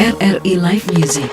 RRI Live Music.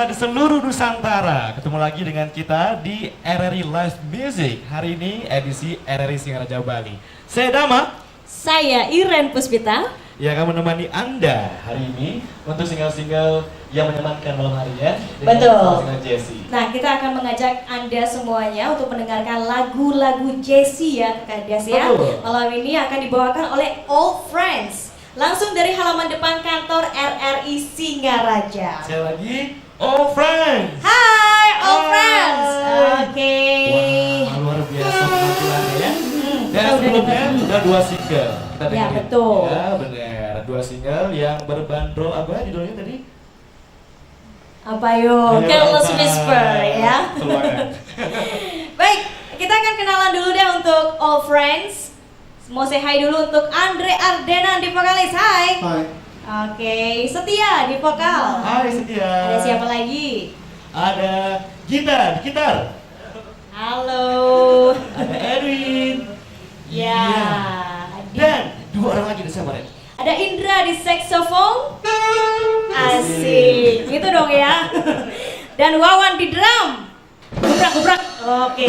pemirsa di seluruh Nusantara, ketemu lagi dengan kita di RRI Live Music. Hari ini edisi RRI Singaraja Bali. Saya Dama. Saya Iren Puspita. Yang akan menemani Anda hari ini untuk single-single yang menyenangkan malam hari ya. Betul. Single Jessie. Nah, kita akan mengajak Anda semuanya untuk mendengarkan lagu-lagu Jessie ya, Kak Des ya. Betul. Malam ini akan dibawakan oleh All Friends. Langsung dari halaman depan kantor RRI Singaraja. Sekali lagi, All Friends. Hai All Hai. Friends. Oke. Wah, luar biasa penampilannya ya. Dan sebelumnya sudah 2 single. Kita Ya, dengerin. betul. Ya, benar. 2 single yang berbanderol apa judulnya tadi? Apa yuk? Careless Whisper ya. Semangat. Baik, kita akan kenalan dulu deh untuk All Friends. Mau say hi dulu untuk Andre Ardenan di vokalis. Hai. Hai. Oke, Setia di vokal. Hai Setia. Ada siapa lagi? Ada gitar. Halo. Ada Erwin. Ya. Dan 2 orang lagi di siapa, Ren? Ada Indra di saxophone. Asik. Gitu dong ya. Dan Wawan di drum. Gubrak. Oke.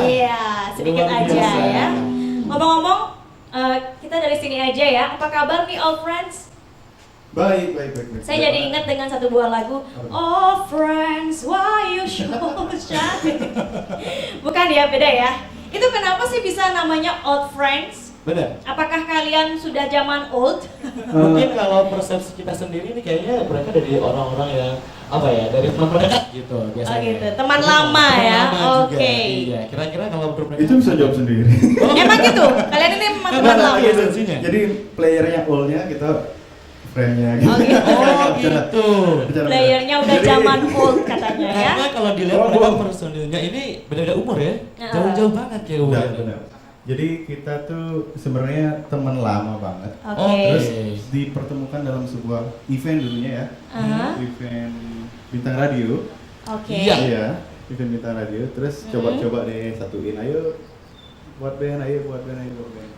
Iya, sedikit Luar aja biasa. ya. Ngomong-ngomong, kita dari sini aja ya. Apa kabar nih All Friends? Baik. Saya jadi ingat dengan satu buah lagu All Friends, why you so shy. Bukan ya, beda ya. Itu kenapa sih bisa namanya Old Friends? Benar. Apakah kalian sudah zaman old? Mungkin kalau persepsi kita sendiri ini kayaknya mereka dari orang-orang yang apa ya, dari teman terdekat gitu biasanya. Oh gitu, teman lama ya? Teman lama juga. Oke. Iya, kira-kira kalau menurut mereka Itu bisa jawab sendiri. Emang gitu? Kalian ini memang teman Mana lama? lagi esensinya? Jadi playernya all-nya kita friend-nya gitu. Oh gitu. Oh gitu. Playernya udah zaman old katanya ya? Karena kalau dilihat Oh, mereka oh. personilnya ini beda-beda umur ya. Nah. Jauh-jauh banget ya umurnya. Benar. Jadi kita tuh sebenarnya teman lama banget. Oke. Terus dipertemukan dalam sebuah event dulunya ya. Aha. Event bintang radio. Oke. Iya. Iya, event bintang radio. Terus coba-coba deh satuin, ayo buat band.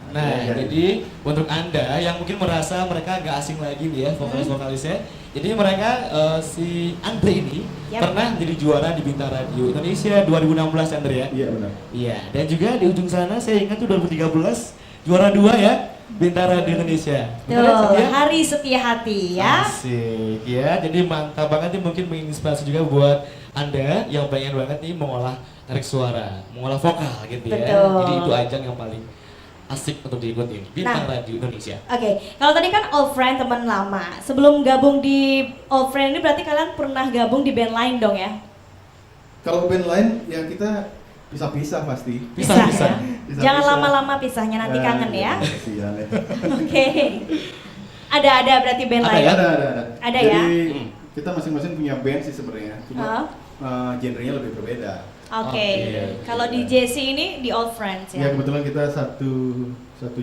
Nah, jadi untuk Anda yang mungkin merasa mereka agak asing lagi nih ya vokalis-vokalisnya. Jadi mereka si Andre ini Yap. pernah jadi juara di Bintang Radio Indonesia 2016 Andre ya. Iya benar. Iya, dan juga di ujung sana saya ingat tuh 2013 juara 2 ya Bintang Radio Indonesia. Benar ya, Tuh, Setia? Hari Setia Hati ya. Asik ya, jadi mantap banget nih, mungkin menginspirasi juga buat Anda yang pengen banget nih mengolah tarik suara, mengolah vokal gitu ya. Betul. Jadi itu ajang yang paling asik untuk diikutin, Bintang Radio Indonesia. Oke, kalau tadi kan All Friend teman lama. Sebelum gabung di All Friend ini berarti kalian pernah gabung di band lain dong ya? Kalau band lain ya kita pisah-pisah pasti. Pisah. ya? Pisah-pisah. Jangan lama-lama pisahnya, nanti kangen ya. Kasihan ya. Oke. Ada berarti band Ada lain. ya? Ada. Ada Jadi, ya? kita masing-masing punya band sih sebenarnya. Cuma genrenya lebih berbeda. Oke. Oke. Kalau di JC ini di All Friends ya. Ya kebetulan kita satu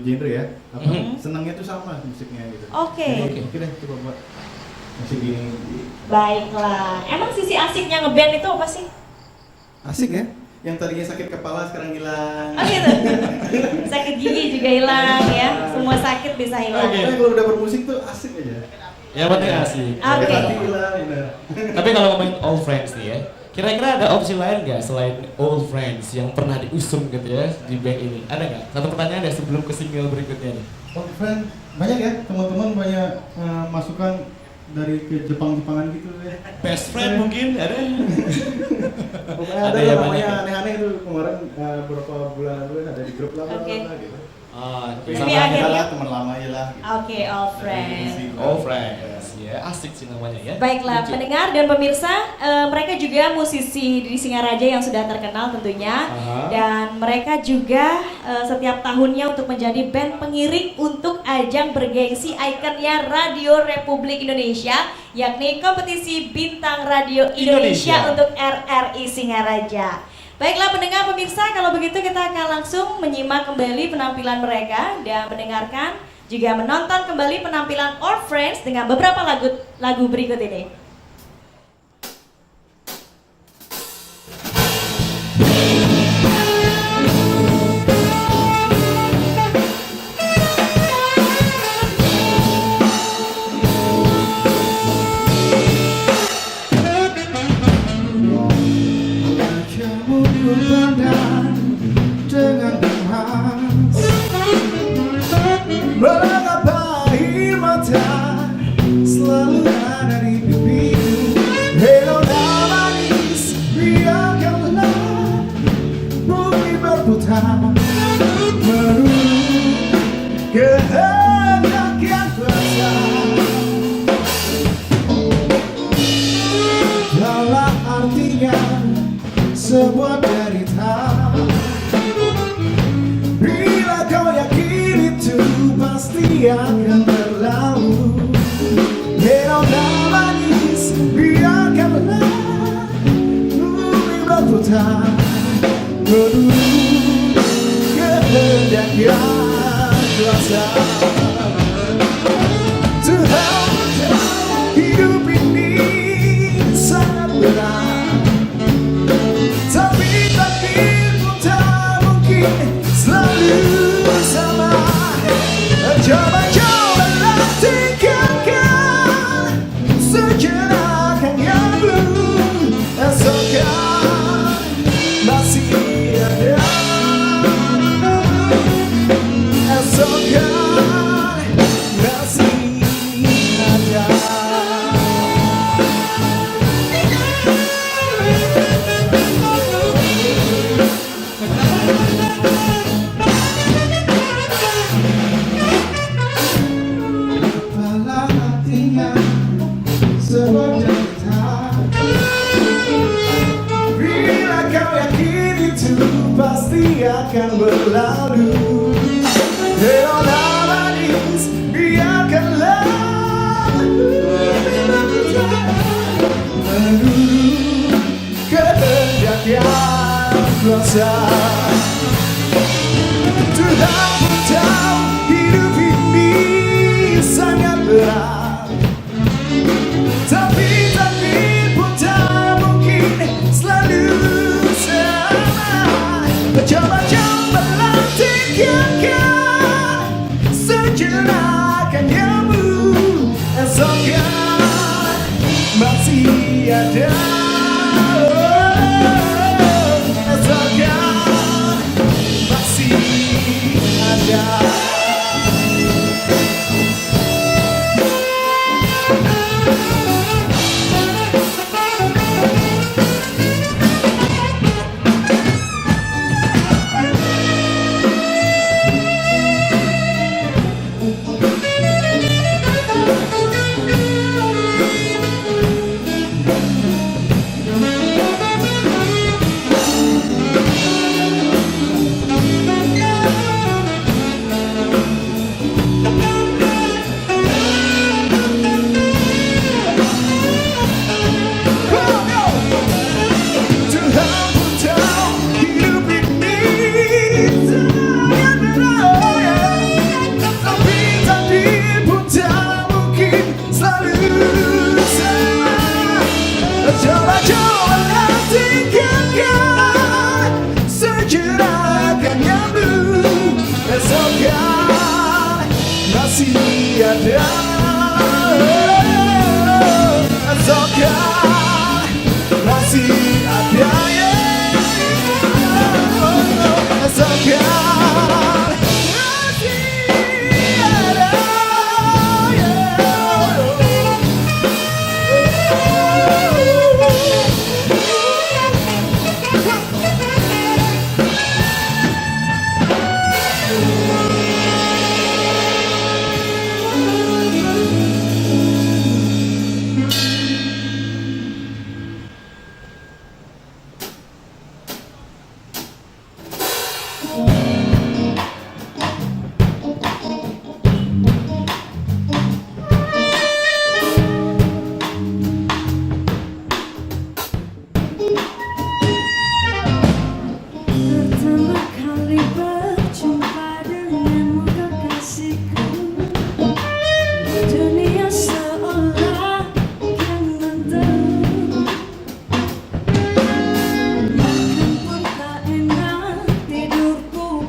genre ya. Apa? Mhm. Senangnya tuh sama musiknya gitu. Oke. Jadi, oke deh coba buat musik ini. Baiklah. Emang sisi asiknya ngeband itu apa sih? Asik ya? Yang tadinya sakit kepala sekarang hilang. Oh gitu. Sakit gigi juga hilang ya. Semua sakit bisa hilang. Oke. Pokoknya kalau udah bermusik tuh asik aja. Yang penting asik. Oke. Sakit hati hilang, bener. Tapi kalau ngomongin All Friends nih ya, kira-kira ada opsi lain nggak selain All Friends yang pernah diusung gitu ya di band ini? Ada nggak? Satu pertanyaan deh sebelum ke single berikutnya nih. Oh, friend, banyak ya teman-teman banyak masukan dari ke Jepang-Jepangan gitu ya. Best friend mungkin ada? Pokoknya Ada ada ya, yang banyak namanya ya? aneh-aneh itu kemarin beberapa bulan lalu ada di grup lah Oke. gitu. Oh, Tapi Tapi sama kita akhirnya- lah teman lama aja lah. Gitu. Oke, All Friends. All Friends, ya asik sih namanya ya. Baiklah, Lucu. pendengar dan pemirsa, mereka juga musisi di Singaraja yang sudah terkenal tentunya. Aha. Dan mereka juga setiap tahunnya untuk menjadi band pengiring untuk ajang bergengsi ikonnya Radio Republik Indonesia, yakni kompetisi Bintang Radio Indonesia Indonesia. untuk RRI Singaraja. Baiklah pendengar pemirsa, kalau begitu kita akan langsung menyimak kembali penampilan mereka dan mendengarkan juga menonton kembali penampilan All Friends dengan beberapa lagu berikut ini. menurut kehendak yang kuasa. Dalam artinya sebuah derita, bila kau yakin itu pasti akan berlalu. Heroda manis biarkanlah bumi berputar menurut kehendak yang kuasa. Tuhan hidup ini sangat berat, tapi takdir pun tak mungkin selalu sama. Coba-cobalah tinggalkan sejenak hanya belum, esok kan masih ada. Esok kan masih ada. Kepala hatinya sebuah derita, bila kau yakin itu pasti akan berlalu. Heroda manis biarkanlah menurut kehendak yang kuasa. Tuhan pun tahu hidup ini sangat berat, tapi takdir pun tak mungkin selalu sama. Coba-cobalah tinggalkan sejenak hanyamu, esok kan masih ada. Esok kan masih ada. Coba-cobalah tinggalkan sejenak hanya belum, esok kan masih ada. Esok kan masih ada. Esok kan masih ada. Pertama kali berjumpa denganmu kekasihku, dunia seolah kian menderu. Makan pun tak enak, tidurku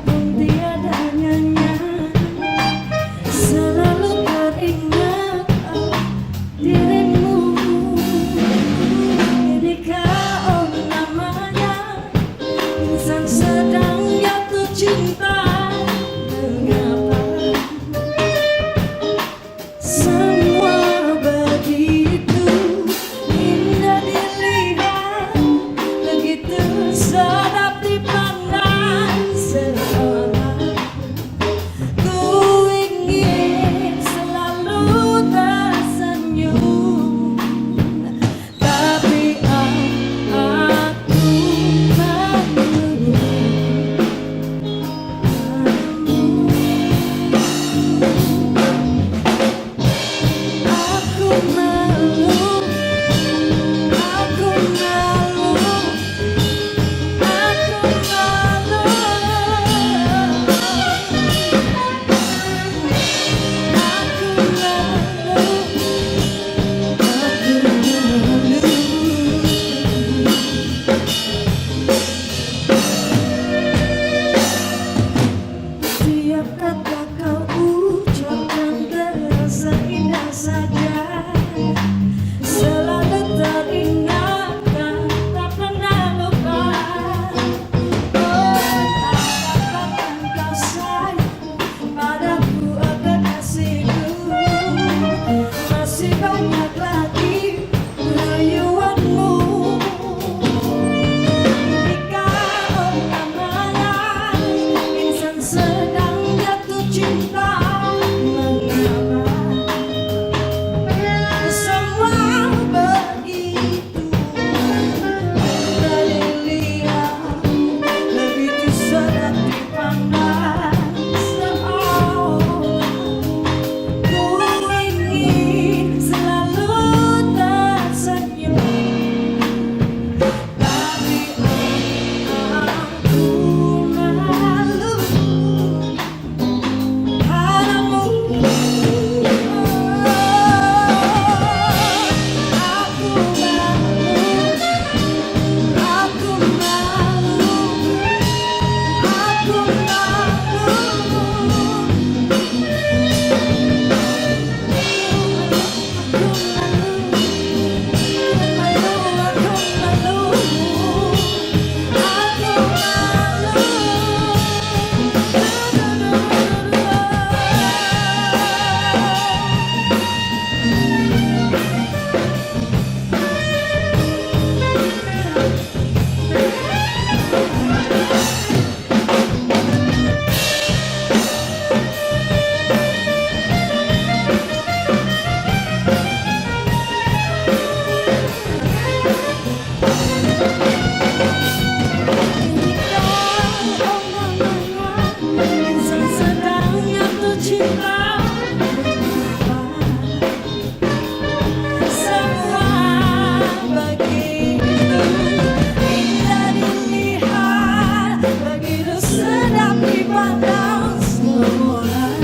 dipandang semua orang.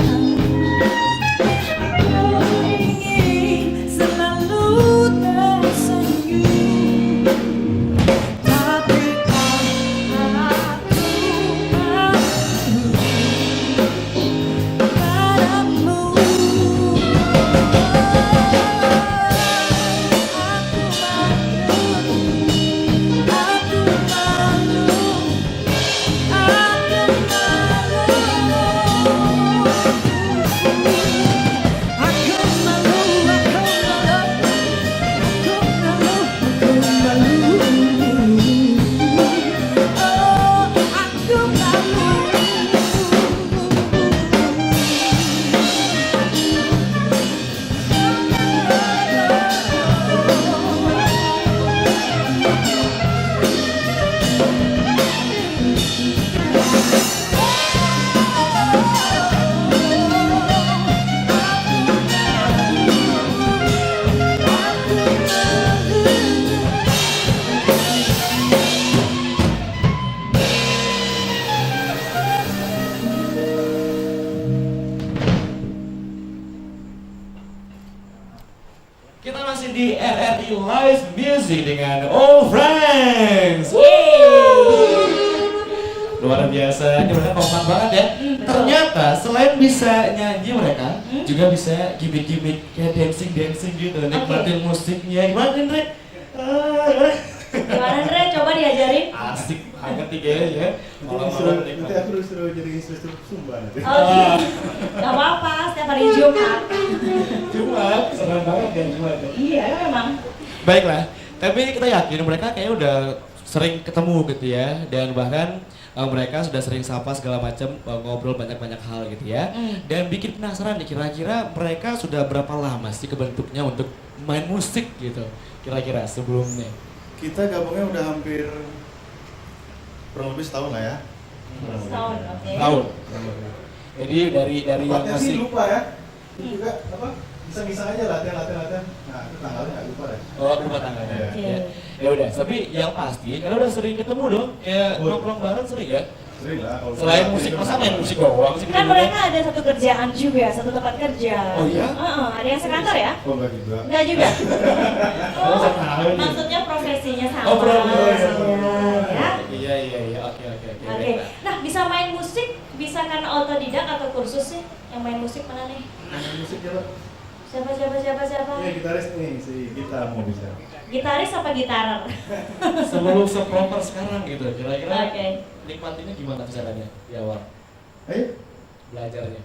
Aku ingin selalu tersenyum, tapi aku malu padamu. Kita masih di RRI Live Music dengan All Friends. Luar biasa, ini mereka kompak banget ya. Ternyata selain bisa nyanyi mereka juga bisa gimmick-gimmick kayak dancing gitu, nikmatin musiknya. Gimana Andre? Gimana Andre? Coba diajarin. Asik banget nih kayaknya ya. Nanti aku disuruh jadi instruktur Zumba nanti. Oh, gak apa-apa, setiap hari Jumat. Cuma senang banget ya Jumat. Iya, memang. Baiklah, tapi kita yakin mereka kayaknya udah sering ketemu gitu ya, dan bahkan mereka sudah sering sapa segala macam, ngobrol banyak-banyak hal gitu ya. Dan bikin penasaran nih, kira-kira mereka sudah berapa lama sih kebentuknya untuk main musik gitu, kira-kira sebelumnya? Kita gabungnya udah hampir kurang lebih setahun lah ya. Setahun, oke. Tahun. Jadi dari yang Tepatnya sih masih lupa ya. Itu juga apa? Bisa aja latihan. Nah, itu tanggalnya nggak lupa deh. lupa tanggalnya. Iya. Ya. Ya udah, tapi yang pasti karena udah sering ketemu dong, ya nongkrong bareng sering ya. Sering lah. Kalau Selain musik, masa main musik doang sih? Kan mereka ada satu kerjaan juga, satu tempat kerja. Oh iya? Ada yang sekantor ya? Oh enggak juga. Enggak juga. Oh, saya tahu nih. Maksudnya profesinya sama. Oh, profesi. Ya. Iya. Oke. Oke. Nah, bisa main musik bisa karena autodidak atau kursus sih? Yang main musik mana nih? Musik ya, Pak. Siapa? Ini gitaris nih, si gitar mau bisa. Gitaris apa gitarer? Sebelum seproper sekarang gitu, kira-kira Oke. nikmatinya gimana caranya di awal Ayo. belajarnya?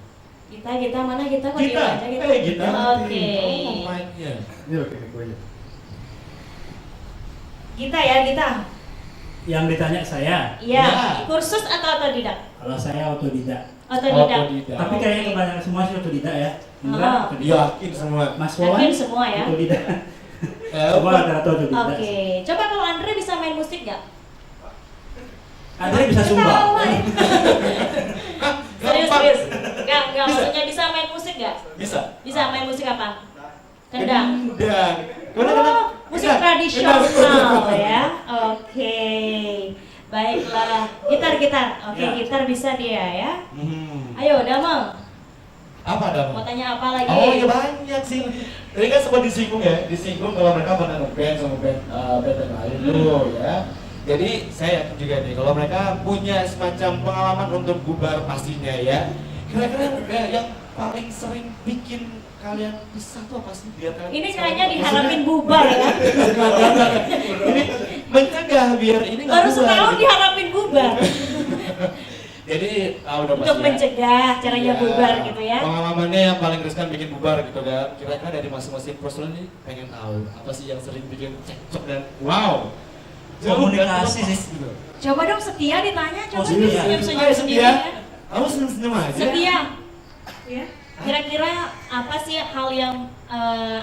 Kita mana kita kok Kita, aja gitu. kita. Oke. Oh, mainnya. Ini oke, aku aja. Kita. Yang ditanya saya, Iya. Ya. Kursus atau autodidak? kalau saya otodidak. Autodidak. Tapi kayaknya kebanyakan semua sih otodidak ya. Indra, Oh. otodidak. Yakin semua. Mas Wawan, Yakin semua ya? otodidak. Eh, Semua rata-rata otodidak. Oke. Coba kalau Andre bisa main musik nggak? Andre bisa Ketawa sumba. ya. gampang. Serius. Enggak, maksudnya bisa main musik nggak? Bisa. Bisa main musik apa? Kendang. Kendang. Oh, musik tradisional ya. Oke. Baiklah. Gitar. Oke, Ya. gitar bisa dia ya. Ayo. Ayo, Damang. Apa ada? Mau tanya apa lagi? Oh ya banyak sih. Tadi kan sempat disinggung kalau mereka pernah nge-band sama band yang lain tuh ya. Jadi saya yakin juga nih kalau mereka punya semacam pengalaman untuk bubar pastinya ya. Kira-kira yang paling sering bikin kalian pisah tuh apa sih? Biar kalian Ini pisah. kayaknya diharapin bubar ya. Ini mencegah biar ini nggak Baru bubar. setahun diharapin bubar. Jadi udah pasti Untuk ya. mencegah caranya Iya. bubar gitu ya. Pengalamannya yang paling riskan bikin bubar gitu kan. Kira-kira dari masing-masing personel ini pengen tahu apa sih yang sering bikin cekcok dan wow. Komunikasi Jauh dan sih. lepas gitu. Coba dong Setia ditanya, coba Oh, Setia. senyum-senyum Ayo sendiri Setia, ya. kamu senyum-senyum aja. Setia. Ya. Kira-kira apa sih hal yang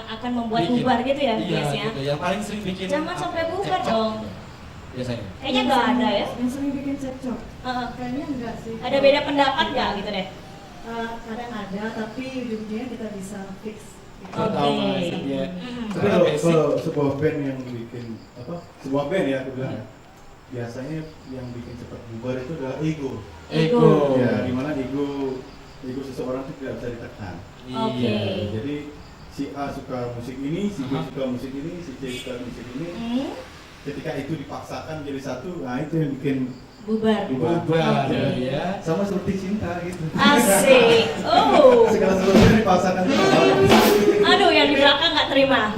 akan membuat Bikin. bubar gitu ya, Iya, guys ya? gitu. Yang paling sering bikin Jangan sampai bubar cekcok. dong. Biasanya. Kayaknya nggak ada ya. Yang sering bikin cekcok. Heeh. Kayaknya enggak sih. Ada beda pendapat nggak gitu deh? Kadang ada, tapi ujungnya kita bisa fix. Gitu. Oh, tahu Oke. Mas, Setia. Mm-mm. Tapi kalau sebuah band yang bikin apa? Sebuah band ya aku bilang ya. biasanya yang bikin cepat bubar itu adalah ego. Ego. Ya, dimana ego seseorang itu tidak bisa ditekan. Oke. Ya, jadi si A suka musik ini, si B suka musik ini, si C suka musik ini. Ketika itu dipaksakan jadi satu, nah itu yang bikin Bubar. Bubar, Oke. ya. sama seperti cinta gitu. Asik. Oh. Segala sesuatunya dipaksakan. Aduh, yang di belakang nggak terima.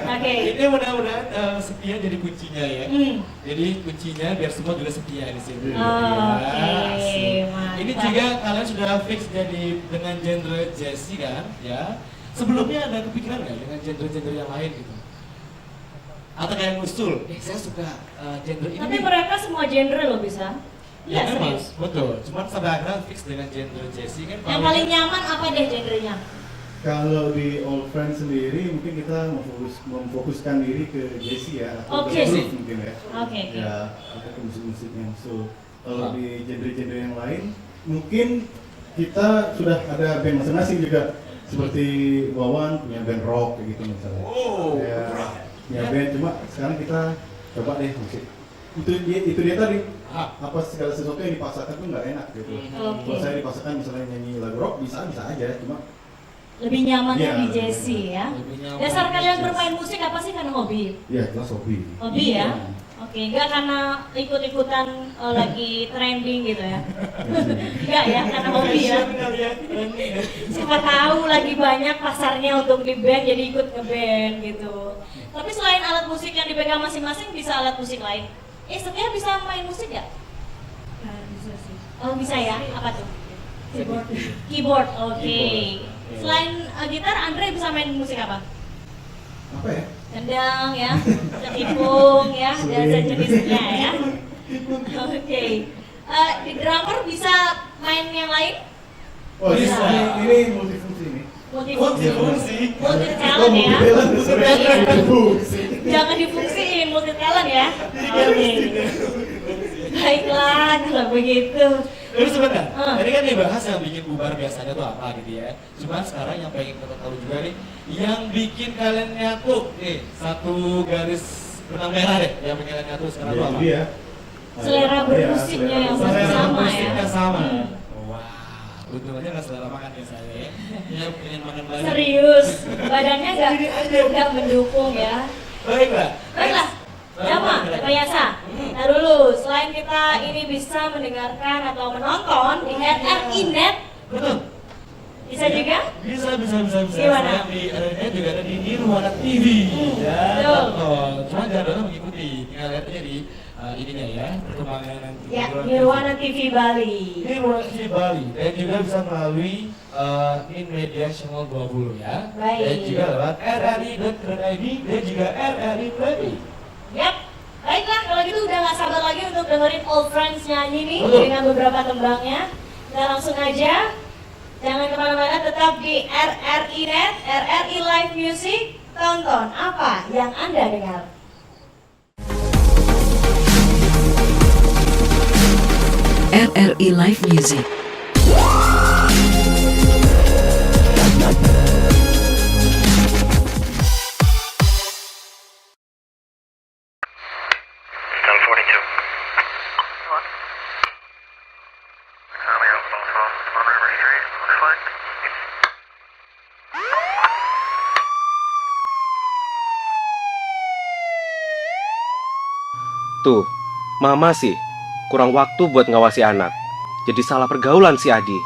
Oke. Ini mudah-mudahan setia jadi kuncinya ya. Jadi kuncinya biar semua juga setia di sini. Oke, asik. mantap. Ini juga kalian sudah fix jadi dengan genre Jessie kan, ya. Sebelumnya ada kepikiran nggak dengan genre-genre yang lain gitu? Atau kayak ngusul, saya suka genre ini. Tapi nih. mereka semua genre loh bisa. Ya Iya memang, serius. betul. Cuman sampai akhirnya fix dengan genre Jessie kan. Yang paling nyaman apa deh genrenya? Kalau di Old Friends sendiri mungkin kita memfokuskan diri ke Jessie ya, atau Oke. ke blues mungkin ya. Oke. Ya, atau ke musik-musik yang soul. Kalau di genre-genre yang lain, mungkin kita sudah ada band masing-masing juga. Seperti Wawan punya band rock kayak gitu misalnya. Oh, Ya, punya band, cuma sekarang kita coba deh musik. Itu dia tadi. Apa segala sesuatu yang dipaksakan tuh nggak enak gitu. Oke. Kalau saya dipaksakan misalnya nyanyi lagu rock bisa aja, cuma Lebih nyamannya Iya, di Jessie ya. Lebih nyaman Dasar di kalian Jessie. bermain musik apa sih, karena hobi? ya jelas hobi. Hobi ya? Oke, enggak karena ikut-ikutan lagi trending gitu ya? Enggak ya, karena hobi ya? Passion kali ya, trending ya. Siapa tahu lagi banyak pasarnya untuk di band, jadi ikut nge-band gitu. Tapi selain alat musik yang dipegang masing-masing, bisa alat musik lain. Setia bisa main musik nggak? Nah, bisa sih. Oh bisa ya, apa tuh? Keyboard. Keyboard, oke. Keyboard. Selain gitar, Andre bisa main musik apa? Apa ya? Gendang ya, ketipung ya, dan Suling. sejenisnya ya. Oke. Di drummer bisa main yang lain? Oh Bisa. ini multifungsi nih. Multifungsi. Multi talent ya. Multifungsi. Jangan difungsiin, multi talent ya. Oke. Baiklah kalau begitu. Terus sebentar, Ah. tadi kan dibahas yang bikin bubar biasanya tuh apa gitu ya. Cuman sekarang yang pengen kita tahu juga nih, yang bikin kalian nyatu nih, satu garis benang merah deh, yang bikin kalian nyatu sekarang tuh apa? Jadi ya. Selera bermusiknya yang Selera sama musiknya ya. sama. Wah, untung aja nggak selera makan ya saya. Ya pengen makan banyak. Serius, badannya nggak mendukung ya. Baiklah. Baiklah, Dama, Rekayasa. Nah dulu, selain kita ini bisa mendengarkan atau menonton di RRI Net, Betul. bisa juga? Bisa. Gimana? Saya di RRI juga ada di Nirwana TV. Ya, betul. betul. Cuma jangan mengikuti, tinggal lihat aja di ininya ya, perkembangan nanti. Ya, Nirwana TV Bali. Nirwana TV Bali dan juga bisa melalui In Media Channel 20 ya. Baik. Dan juga lewat rri.id dan juga RRI Play. Yap. Baiklah, kalau gitu udah gak sabar lagi untuk dengerin Old Friends nyanyi nih Betul. dengan beberapa tembangnya. Kita langsung aja. Jangan kemana-mana, tetap di RRI Net, RRI Live Music. Tonton apa yang Anda dengar. RRI Live Music. Channel 42. What? I'm here on the phone. On River Street. Looks like. Tuh, mama sih kurang waktu buat ngawasi anak. Jadi salah pergaulan si Adi,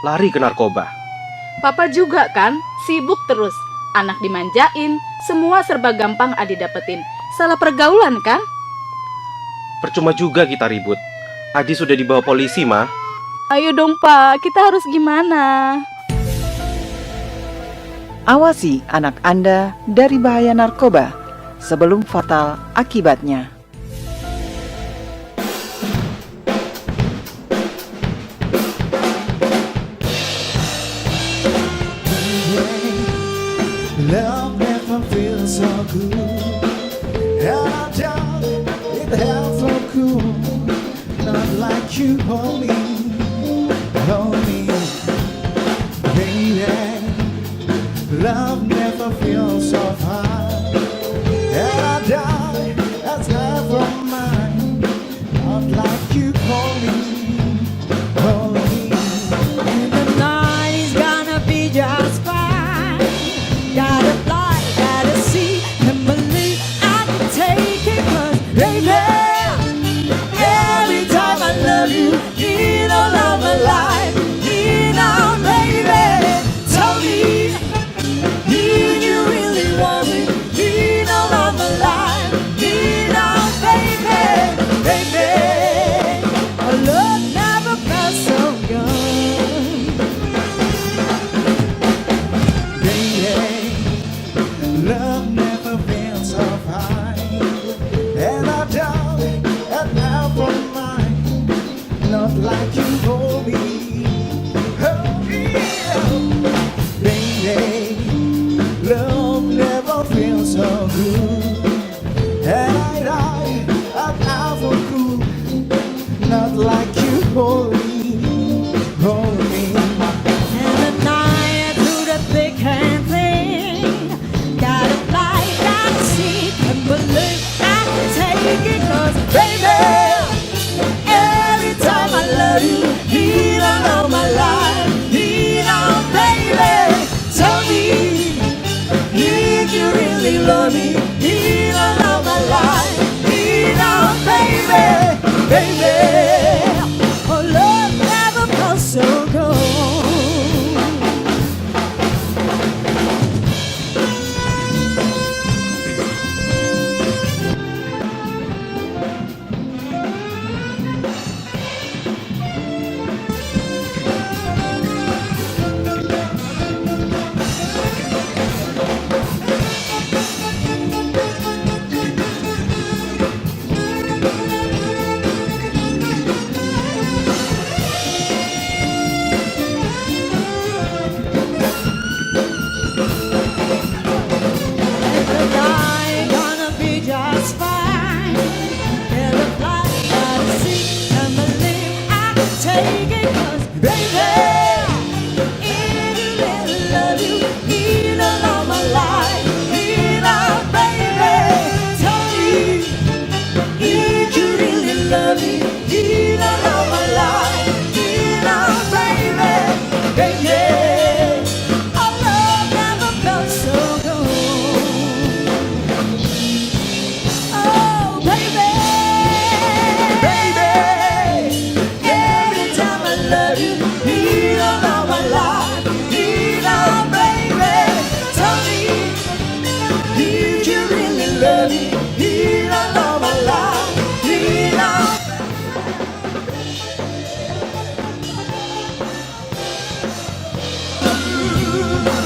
lari ke narkoba. Papa juga kan, sibuk terus. Anak dimanjain, semua serba gampang Adi dapetin. Salah pergaulan kan? Percuma juga kita ribut. Adi sudah dibawa polisi, Ma. Ayo dong Pak, kita harus gimana? Awasi anak Anda dari bahaya narkoba sebelum fatal akibatnya. Love never feels so good, and I doubt it felt so cool. Not like you hold me, baby. Love never feels so fine, and I doubt that's half of mine. 'cause baby, if you really love you, in all my life, in all, baby, tell me if you really love me, in all my life, in all, baby, baby. Our love never felt so good. Oh, baby, baby, every time I love you, in all my life, in all, baby, tell me if you really love me, in all my life, in all.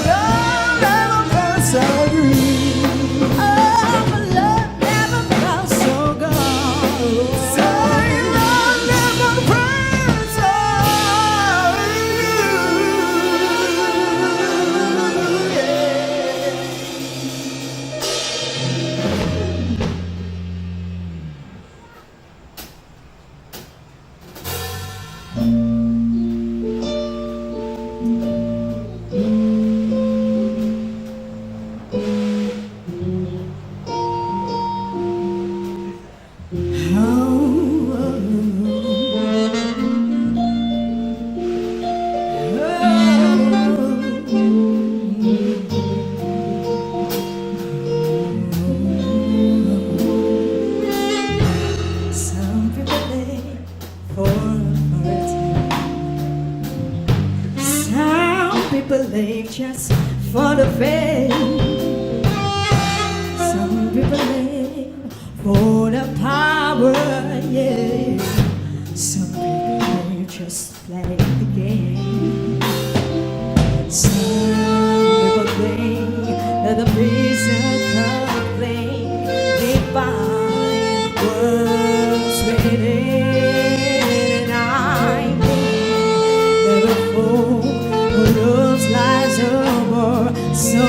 Love never felt so good. Oh, my love never felt so good. Say love never felt so good. Yeah. Some people live for eternity. Some people live just for the fame. Some people live for the power, yeah. Some people live just play the game. Some people think that the physical thing define words within. I think that the fool who loves lies over so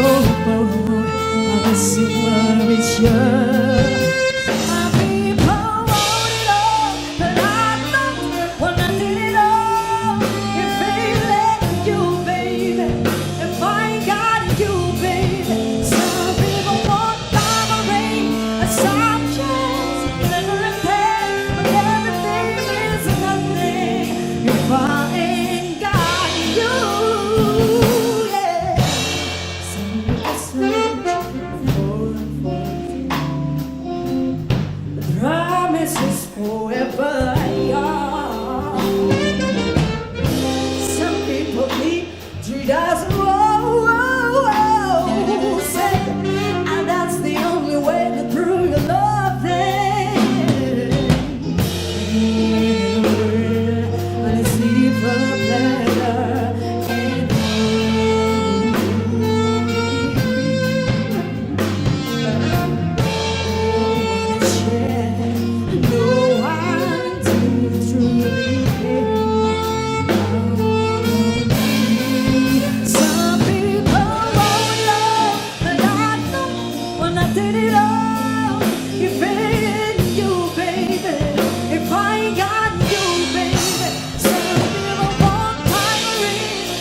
bold of a super richer. Some people want it all, but I don't want nothing at all. If ain't letting you, baby, if I ain't got you, baby. Some people want diamond ring, and some just never repair, but everything is nothing if I ain't got you, yeah. Some people search for a fortune. The promise is forever young. Some people need 3,000 say, and that's the only way to prove your love them. In a word, and it's even better in no one to truly care. Some people won't love, but I know when I did it all. If it ain't you, baby, if I ain't got you, baby. Some people want primary,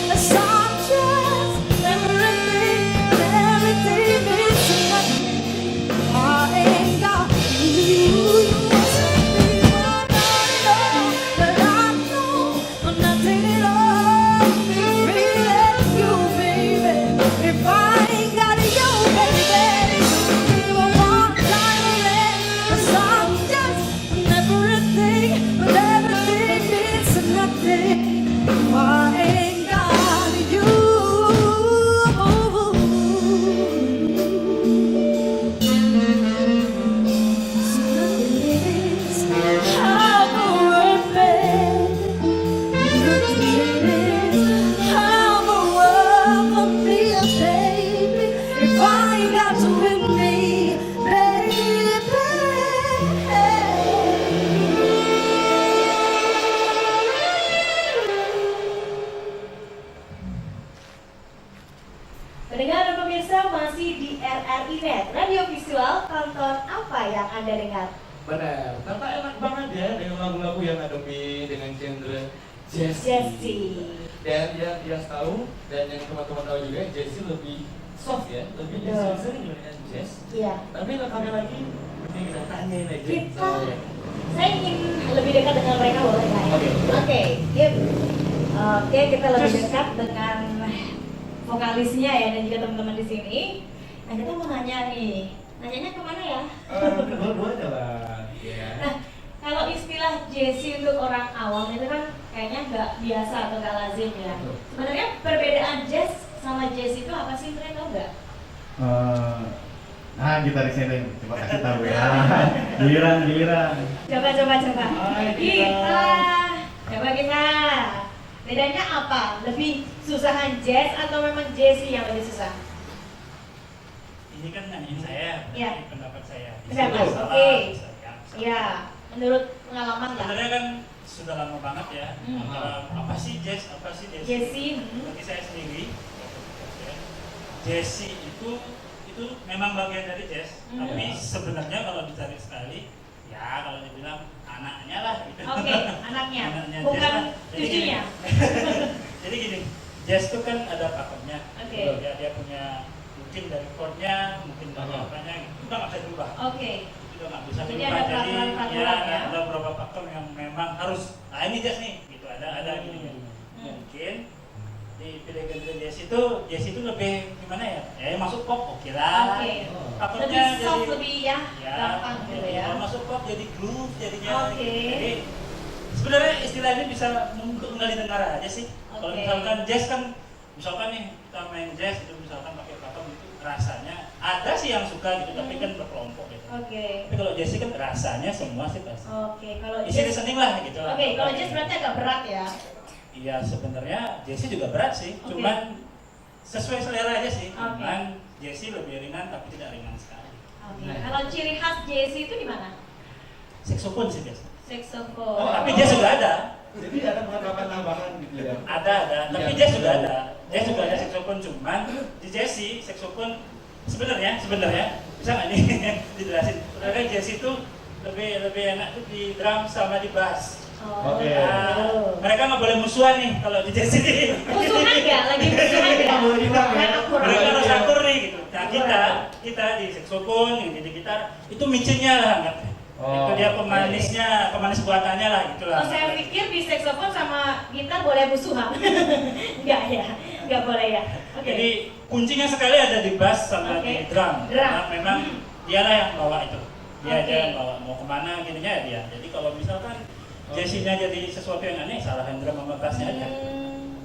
and some just everything, and everything is nothing. I ain't got you. Some people want it all, but I know when I did it all. If it ain't you, baby, if I ain't got you, baby. Some people want diamond, and some just everything, but everything means nothing if I ain't got you. If I ain't got you with me, Pendengar dan pemirsa masih di RRI Net, radio visual, tonton apa yang Anda dengar. Benar, ternyata enak banget ya dengan lagu-lagu yang Adobe dengan genre Jessie. Dan yang dia tahu dan yang teman-teman tahu juga, Jessie lebih soft ya, lebih sering dengan Jess. Iya. Tapi kami lagi mending kita tanyain aja. Saya ingin lebih dekat dengan mereka, boleh nggak ya? Oke, Oke, kita lebih dekat dengan vokalisnya ya dan juga teman-teman di sini. Nah, kita mau nanya nih, nanyanya kemana ya? Dua-duanya lah. Ya. Nah, kalau istilah Jessie untuk orang awam itu kan kayaknya nggak biasa atau nggak lazim ya. Sebenarnya perbedaan Jess sama Jessie itu apa sih, mereka tahu nggak? Nah, gitaris ini coba kasih tahu ya. Giliran. Coba. Kita. Bedanya apa? Lebih susahan Jess atau memang Jessie yang lebih susah? Ini kan nanyain saya, Iya. pendapat saya. Pendapat, oke. Ya, menurut pengalaman lah. Sebenarnya kan sudah lama banget ya. Apa sih Jess, apa sih Jessie? Bagi saya sendiri, Jessie itu memang bagian dari Jess. Tapi sebenarnya kalau dicari sekali, ya kalau dibilang anaknya lah gitu. Oke, anaknya. Bukan cucunya. Jadi gini, Jess itu kan ada pakemnya. Oke. Dia punya mungkin dari chordnya, mungkin dari apanya, itu nggak bisa berubah. Oke. Itu nggak bisa Jadi berubah. ada Jadi peraturan ya. ada beberapa pakem yang memang harus. Nah ini Jess nih, gitu ada gitu ya. Mungkin di genre Jess itu lebih gimana ya? Ya masuk pop oke lah. Oke. Pakemnya Lebih soft, lebih ya, gampang gitu ya. Kalau masuk pop jadi groove jadinya. Oke. Jadi sebenarnya istilah ini bisa nggak didengar aja sih. Kalau misalkan jazz kan, misalkan nih kita main jazz itu misalkan pakai pakem itu rasanya ada sih yang suka gitu, tapi kan berkelompok gitu. Oke. Tapi kalau jazz kan rasanya semua sih pasti. Oke, kalau Isi listening lah gitu. Oke, kalau jazz berarti agak berat ya. Iya sebenarnya jazz juga berat sih, cuman sesuai selera aja sih. Cuman jazz lebih ringan tapi tidak ringan sekali. Oke. Kalau ciri khas Jessie itu di mana? Saxophone sih biasa. Saxophone. Oh, tapi jazz juga ada. Jadi ada tambahan gitu ya. Ada. Tapi jazz juga ada. Jazz juga ada saxophone, cuman di Jessie saxophone sebenarnya bisa nggak nih dijelasin? Sebenarnya jazz itu lebih enak tuh di drum sama di bass. Oke. Mereka nggak boleh musuhan nih kalau di Jessie. Musuhan nggak? Lagi musuhan nggak? Mereka harus akur nih gitu. Nah kita di saxophone, yang di gitar itu micin-nya lah anggapnya. Itu dia pemanis buatannya lah gitulah. Oh, saya pikir di saxophone sama gitar boleh musuhan. Enggak ya, enggak boleh ya. Oke. Jadi kuncinya sekali ada di bass sama di drum. Nah, memang dialah yang bawa itu. Dia aja yang bawa mau kemana gininya ya dia. Jadi kalau misalkan Jessie-nya jadi sesuatu yang aneh, salahin drum sama bassnya aja.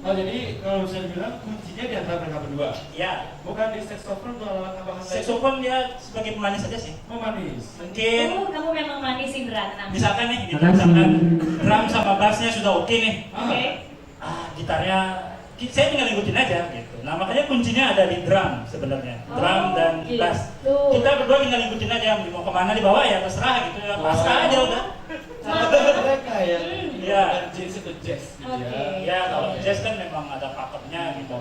Oh jadi kalau bisa dibilang kuncinya di antara mereka berdua. Ya. Bukan di saxophone atau alat tambahan lain. Saxophone dia sebagai pemanis saja sih. Manis. Mungkin. Kamu memang manis Indra. Misalkan nih, gitu, misalkan drum sama bassnya sudah oke nih. Oke. Gitarnya saya tinggal ngikutin aja gitu. Nah makanya kuncinya ada di drum sebenarnya. Drum dan bass. Kita berdua tinggal ngikutin aja. Mau kemana dibawa ya terserah gitu ya. Pasrah aja udah. Mereka ya. Iya. Jazz itu jazz. Ya kalau jazz kan memang ada pakemnya gitu.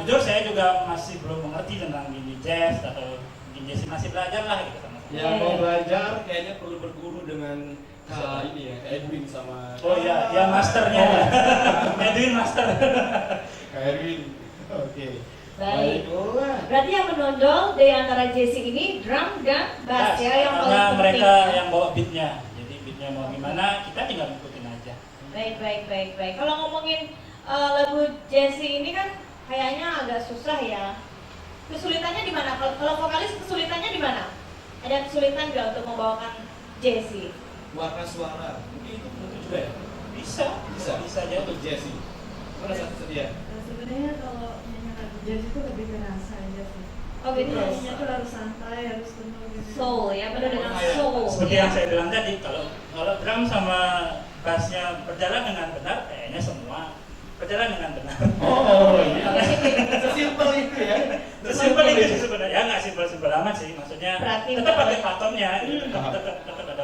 Jujur saya juga masih belum mengerti tentang gini jazz atau gini jazz, masih belajar lah gitu sama. Ya mau belajar kayaknya perlu berguru dengan ini ya, Edwin sama. Oh iya, dia masternya. Edwin master. Edwin. Oke. Baik. Berarti yang menonjol dari antara Jessie ini drum dan bass ya yang paling karena penting. mereka yang bawa beatnya. Jadi beatnya mau gimana kita tinggal ngikutin aja. Baik. Kalau ngomongin lagu Jessie ini kan kayaknya agak susah ya. Kesulitannya di mana? Kalau vokalis kesulitannya di mana? Ada kesulitan nggak untuk membawakan Jessie? Warna suara, mungkin itu tentu juga ya? Bisa aja untuk Jessie. Mana satu sedia? Sebenarnya kalau nyanyi lagu jazz itu lebih ke rasa aja sih. Oh gitu. Nyanyinya tuh harus santai, harus penuh gitu. Soul ya, penuh dengan soul. Seperti ya. yang saya bilang tadi, kalau drum sama bassnya berjalan dengan benar, kayaknya semua berjalan dengan benar. Oh iya. Sesimpel itu ya. Sesimpel itu sebenarnya, ya nggak simpel-simpel amat sih, maksudnya tetap pakai patternnya, tetap ada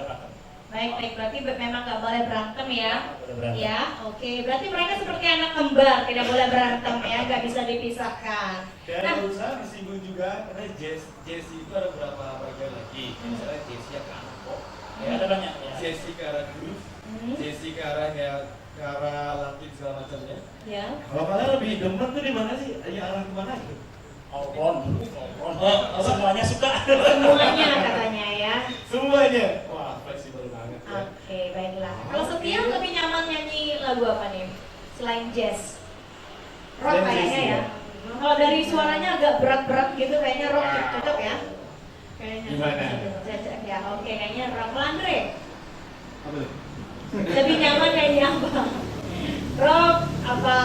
pattern. Baik, berarti memang nggak boleh berantem ya. Berantem. Ya, oke. Berarti mereka seperti anak kembar, tidak boleh berantem ya, nggak bisa dipisahkan. Dan nggak usah disinggung juga karena Jessie itu ada beberapa bagian lagi. Misalnya Jessie yang ke arah pop, Ada banyak. Ya. Jessie ke arah groove, Jessie ke arah ya ke arah Latin segala macamnya. Ya. Kalau kalian lebih demen tuh di mana sih? Ya arah kemana gitu? Semuanya suka. Semuanya katanya ya. Semuanya. Wah, fleksibel banget ya. Oke, baiklah. Kalau Setia lebih nyaman nyanyi lagu apa nih? Selain jazz? Rock Selain kayaknya jazz, ya. Kalau dari suaranya agak berat-berat gitu, kayaknya rock cocok ya. Kayaknya. Gimana? Cocok ya. Oke, kayaknya rock. Kalau Andre, Apa tuh? lebih nyaman nyanyi apa? Rock apa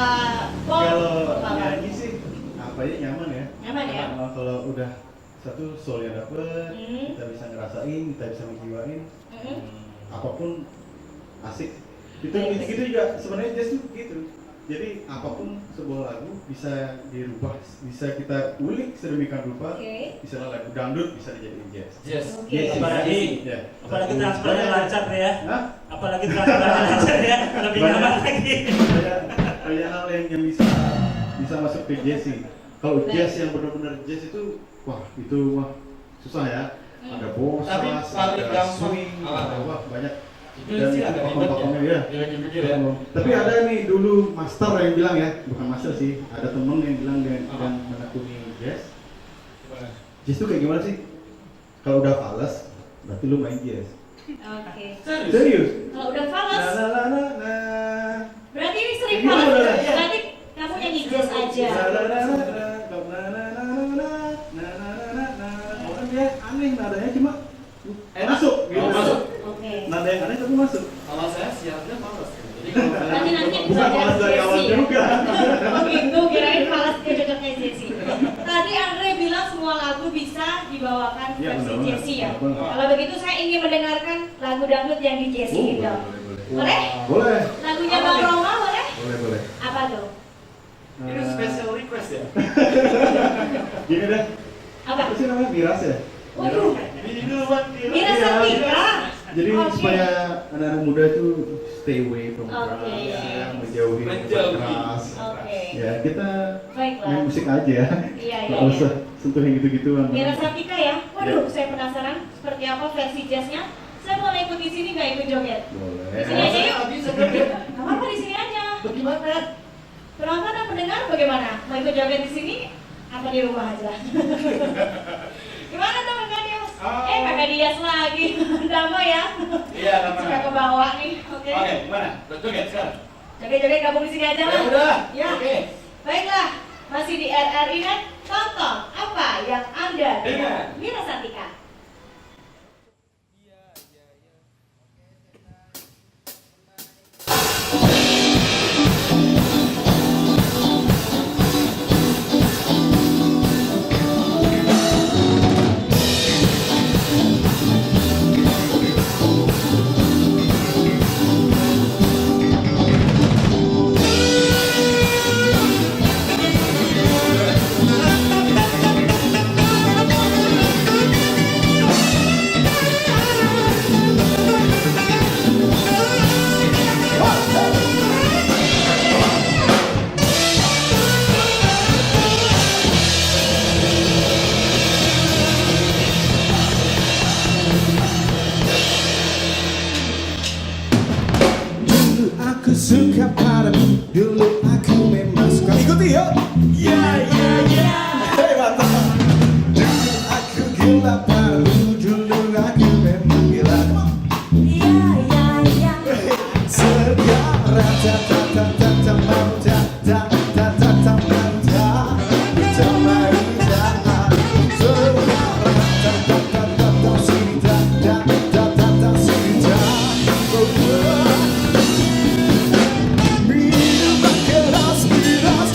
pop? Kalau apa? nyanyi sih apa ya nyaman ya. Nyaman ya? Kalau udah satu soulnya dapet, Hmm. kita bisa ngerasain, kita bisa menjiwain, apapun asik. Itu juga sebenarnya jazz tuh gitu. Jadi apapun sebuah lagu bisa dirubah, bisa kita ulik sedemikian rupa. Oke. Misalnya lagu dangdut bisa dijadiin jazz. Yes. Oke. Apalagi Ya. apalagi transfernya lancar ya. Hah? Apalagi transfernya lancar ya. Lebih nyaman lagi. Banyak hal yang bisa masuk ke jazz sih. Kalau jazz yang benar-benar jazz itu wah susah ya. Ada bossa, Tapi paling ada gampang. swing, ada wah banyak. Itu Dan sih itu agak ribet pakem-pakemnya ya. ya. Lagi pikir ya. Tapi ada nih dulu master yang bilang ya, bukan master sih, ada temen yang bilang dia menekuni jazz. Gimana? Jazz itu kayak gimana sih? Kalau udah fales, berarti lu main jazz. Oke. Serius? Kalau udah fals, Na. berarti ini sering Ini fals. udah. Berarti kamu nyanyi jazz aja. Orang dia aneh nadanya cuma masuk gitu. Masuk. Oke. Nada yang aneh tapi masuk. Kalau saya siapnya males. Jadi kalau Berarti nanti Bukan belajar malas dari awal Jesse ya? juga. Oh gitu, kirain malas dia cocoknya Jesse. Tadi Andre bilang semua lagu bisa dibawakan Iya, versi benar. Jesse ya. Benar. Kalau begitu saya ingin mendengarkan lagu dangdut yang di Jesse gitu. Boleh? Boleh. Lagunya Bang Roma boleh? Boleh. Apa tuh? ini special request ya. Gini deh. Apa? Apa sih namanya? Miras ya? Waduh, Ini duluan Mira Sartika. Jadi Oke. supaya anak-anak muda itu stay away from Oke. drugs, ya, menjauhi obat Menjauhi. keras. Oke. Ya kita Baiklah. main musik aja ya. Iya, Nggak iya. usah sentuh yang gitu-gituan. Mira Sartika ya. Waduh, saya penasaran seperti apa versi jazznya. Saya boleh ikut di sini nggak ikut joget? Boleh. Di sini aja yuk. Nggak bisa joget. Nggak apa-apa di sini aja. Bagaimana? Penonton dan pendengar bagaimana? Mau ikut joget di sini? Apa di rumah aja? Gimana teman Kadias? Kakak Dias lagi. Damai ya? Iya, nama. Suka ke bawah nih. Oke. Oke, gimana? Joget sekarang. Joget-joget gabung di sini aja lah. Ya udah. Ya. Oke. Baiklah. Masih di RRI Net. Tonton apa yang Anda Dengar. Mira Sartika. Dulu aku suka padamu, dulu aku memang suka. Ikuti yuk. Ya ya ya. Hei mantap. Dulu aku gila padamu, dulu aku memang gila. Ya ya ya. Sekarang ta ta ta ta ta mau ta ta ta ta ta mau ta ta mau ta. Sekarang ta ta ta ta ta sini ta ta ta ta ta sini ta. Minum keras keras.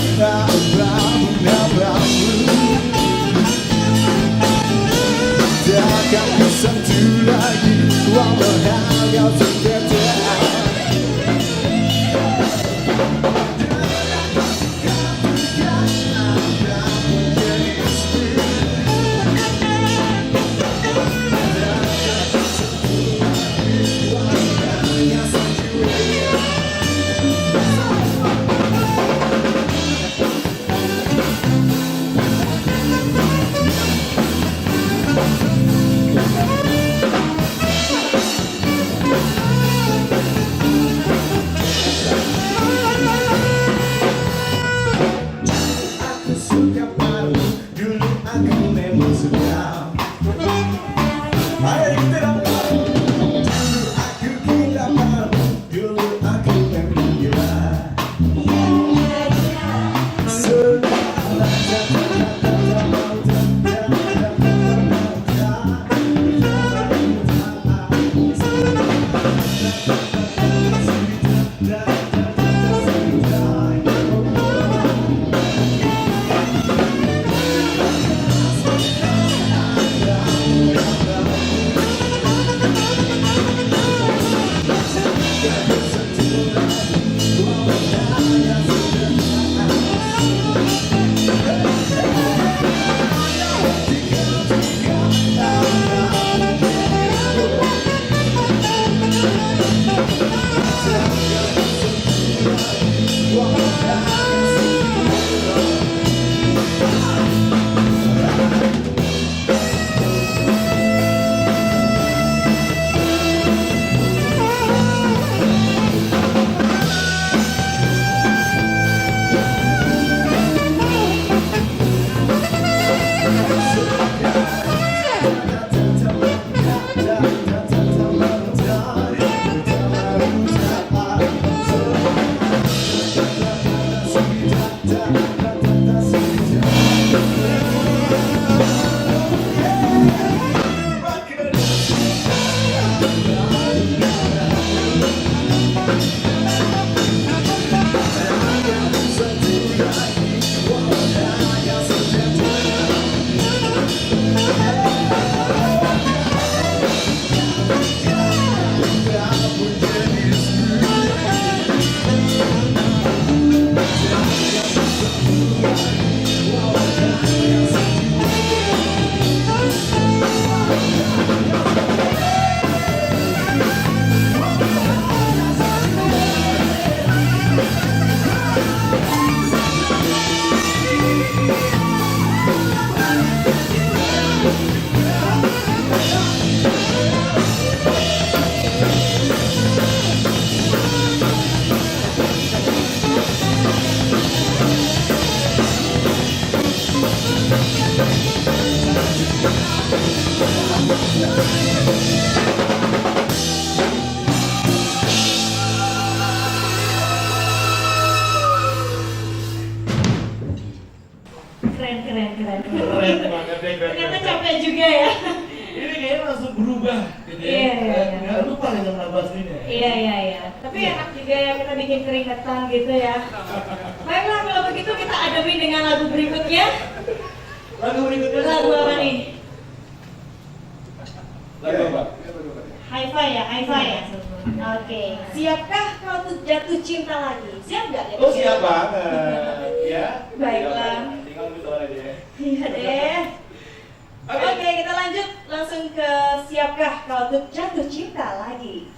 Keren. Keren banget deh, keren. Ternyata capek juga ya. Ini kayaknya langsung berubah gitu ya. Iya. Nggak lupa ya sama lagu aslinya. Iya. Tapi enak juga ya kita bikin keringetan gitu ya. Baiklah kalau begitu kita adapi dengan lagu berikutnya. Lagu berikutnya Lagu apa nih? Lagu apa? Hi-Fi ya. Oke. Siapkah kau tuh jatuh cinta lagi? Siap nggak? Oh siap banget. Ya. Baiklah. Tinggal betul aja. Iya deh. Oke, kita lanjut langsung ke siapkah kau tuh jatuh cinta lagi?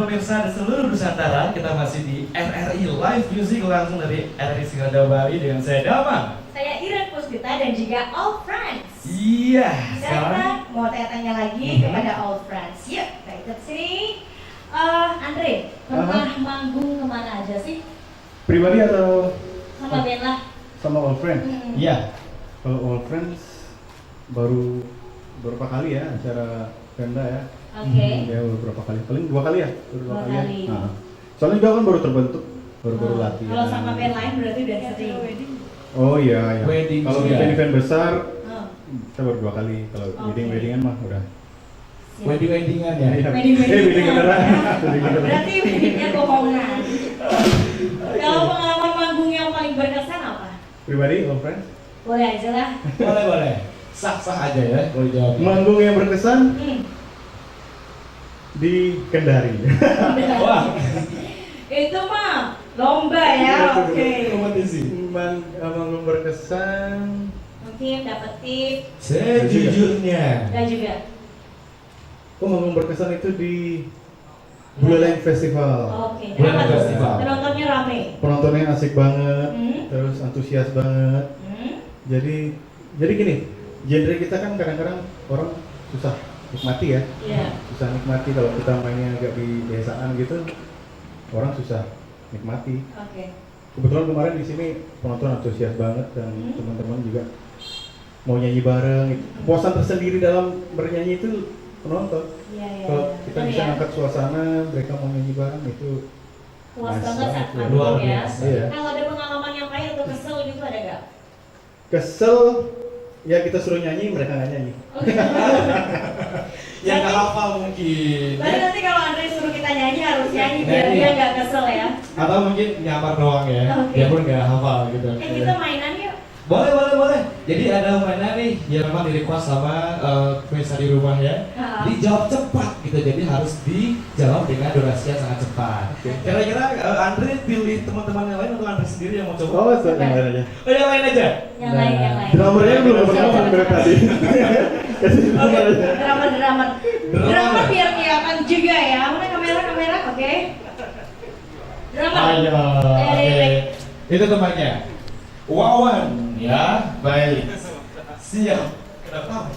pemirsa di seluruh Nusantara, kita masih di RRI Live Music langsung dari RRI Singaraja Bali dengan saya Damang. Saya Iren Puspita dan juga All Friends. Iya. Sekarang kita mau tanya-tanya lagi kepada All Friends. Yuk, kita ikut sini. Andre, pernah manggung kemana aja sih? Pribadi atau Sama band lah. sama All Friends? Iya. Kalau All Friends baru beberapa kali ya acara Pemda ya. Oke. Ya beberapa kali, paling 2 kali ya. Baru 2 Dua kali. Ya. kali. Nah, soalnya juga kan baru terbentuk, baru latihan. Kalau sama band lain berarti udah sering. Oh iya ya. Wedding Kalau juga. event besar, Oh. kita baru 2 kali. Kalau weddingan mah udah. Weddingan ya. Iya. Wedding-weddingan. Wedding beneran. Wedding beneran. Berarti weddingnya bohongan. Kalau pengalaman manggung yang paling berkesan apa? Pribadi All Friends? Boleh aja lah. Boleh. Sah-sah aja ya kalau jawab. Manggung yang berkesan di Kendari. Wah. Itu mah lomba ya, oke. Kompetisi. Manggung berkesan. Mungkin dapat tip. Sejujurnya. Enggak juga. Oh, manggung berkesan itu di Buleleng Festival. Oke. Buleleng Kenapa tuh? Festival. Penontonnya rame. Penontonnya asik banget, Hmm. terus antusias banget. Jadi gini, genre kita kan kadang-kadang orang susah nikmati ya. Iya. Susah nikmati kalau kita mainnya agak di desaan gitu, orang susah nikmati. Oke. Kebetulan kemarin di sini penonton antusias banget dan teman-teman juga mau nyanyi bareng. Kepuasan tersendiri dalam bernyanyi itu penonton. Iya. Kalau kita Betul bisa ya. ngangkat suasana, mereka mau nyanyi bareng itu Puas nice banget saat ya. manggung Luar ya. biasa. Iya. Kalau ada pengalaman yang pahit atau kesel gitu ada gak? Kesel, ya kita suruh nyanyi, mereka nggak nyanyi. Yang nggak hafal mungkin. Tapi nanti kalau Andre suruh kita nyanyi harus nyanyi biar Nyanyi. dia nggak kesel ya. Atau mungkin nyamar doang ya. Oke. Dia pun nggak hafal gitu. Kita mainan yuk. Boleh. Jadi ada mainan nih yang memang di request sama pemirsa di rumah ya. Dijawab cepat gitu. Jadi harus dijawab dengan durasi yang sangat cepat. Kira-kira Andre pilih teman-teman yang lain atau Andre sendiri yang mau coba? Oh, yang lain aja. Oh, yang lain aja. Yang lain. Drummernya belum pernah dari tadi. Oke. Drummer biar kelihatan juga ya. Mana kamera? Oke. Drummer. Ayo. Oke. Itu temannya. Wawan ya, baik. Siap. Kenapa?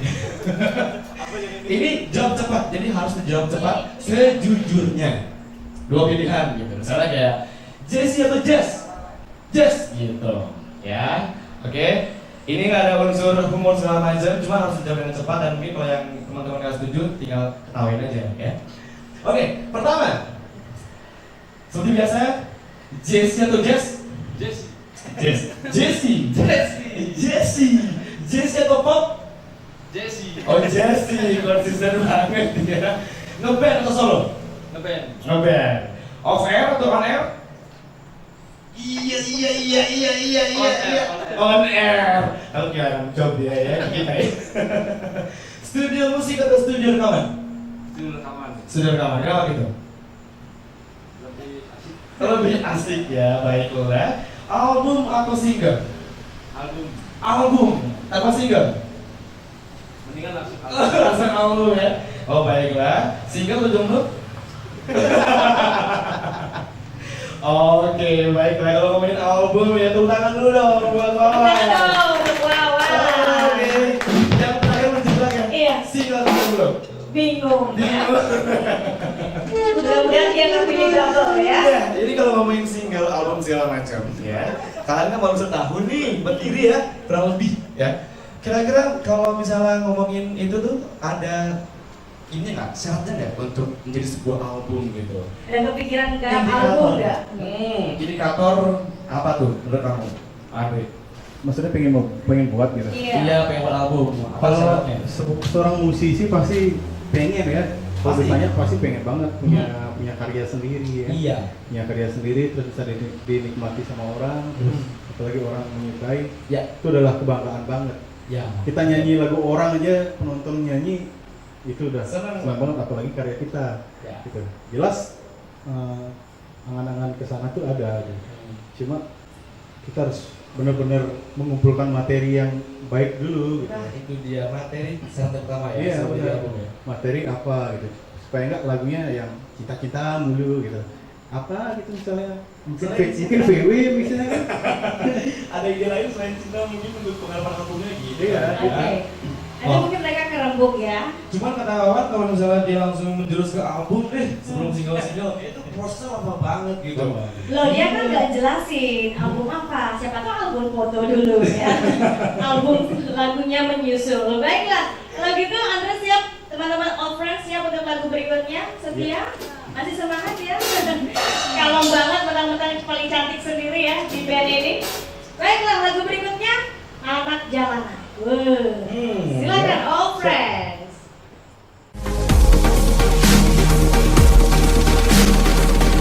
Ini jawab cepat, jadi harus dijawab cepat sejujurnya. 2 pilihan gitu. Misalnya kayak Jesse atau Jess? Jess gitu. Ya. Oke. Ini nggak ada unsur humor segala macam, cuma harus dijawab dengan cepat dan mungkin kalau yang teman-teman nggak setuju tinggal ketawain aja ya. Oke, pertama. Seperti biasa, Jesse atau Jess? Jesse atau Pop? Oh Jesse, konsisten banget ya. Ngeband atau solo? Ngeband. Off air atau on air? Iya. On air. Oke, job dia ya kita ya. Studio musik atau studio rekaman? Studio rekaman. Kenapa gitu? Lebih asik ya, baiklah. Album atau single? Album. Apa single? Mendingan langsung Langsung album ya. Oh baiklah. Single atau jomblo? Oke, baiklah. Kalau ngomongin album ya tepuk tangan dulu dong buat Wawan. Oke. Yang terakhir menjebak ya. Iya. Single atau jomblo? Bingung. Mudah-mudahan dia nggak pilih jomblo ya. Ya, jadi kalau ngomongin single, album segala macam ya. Kalian kan baru setahun nih berdiri ya, kurang lebih ya. Kira-kira kalau misalnya ngomongin itu tuh ada ini nggak syaratnya nggak untuk menjadi sebuah album gitu? Ada kepikiran garap album nggak? Indikator apa tuh menurut kamu, Andre? Maksudnya pengen buat gitu. Iya. Pengen buat album. Apa Kalau syaratnya? seorang musisi pasti pengen ya. Kalau Pasti. ditanya pasti pengen banget punya karya sendiri ya. Iya. Punya karya sendiri terus bisa dinikmati sama orang, terus apalagi orang menyukai. Ya. Itu adalah kebanggaan banget. Ya. Kita nyanyi lagu orang aja, penonton nyanyi itu udah Senang banget, apalagi karya kita. Ya. Gitu. Jelas angan-angan kesana tuh ada gitu. Cuma kita harus benar-benar mengumpulkan materi yang baik dulu gitu. Nah, itu dia materi syarat pertama ya. Iya, sebelum benar. album ya. Materi apa gitu supaya enggak lagunya yang cita-cita mulu gitu. Apa gitu misalnya mungkin VW misalnya kan. Ada ide lain selain cinta mungkin untuk pengalaman albumnya gitu. Iya. Oke. Ada mungkin mereka kerembuk ya. Cuman kata Wawan kalau misalnya dia langsung menjurus ke album sebelum single-single itu prosesnya lama banget gitu. Loh dia kan nggak jelasin album apa. Siapa tahu album foto dulu ya. Album lagunya menyusul. Baiklah. Kalau gitu Andre siap, teman-teman All Friends siap untuk lagu berikutnya. Setia? Masih semangat ya? Kalem banget, mentang-mentang paling cantik sendiri ya di band ini. Baiklah, lagu berikutnya Anak Jalanan. Silakan All Friends.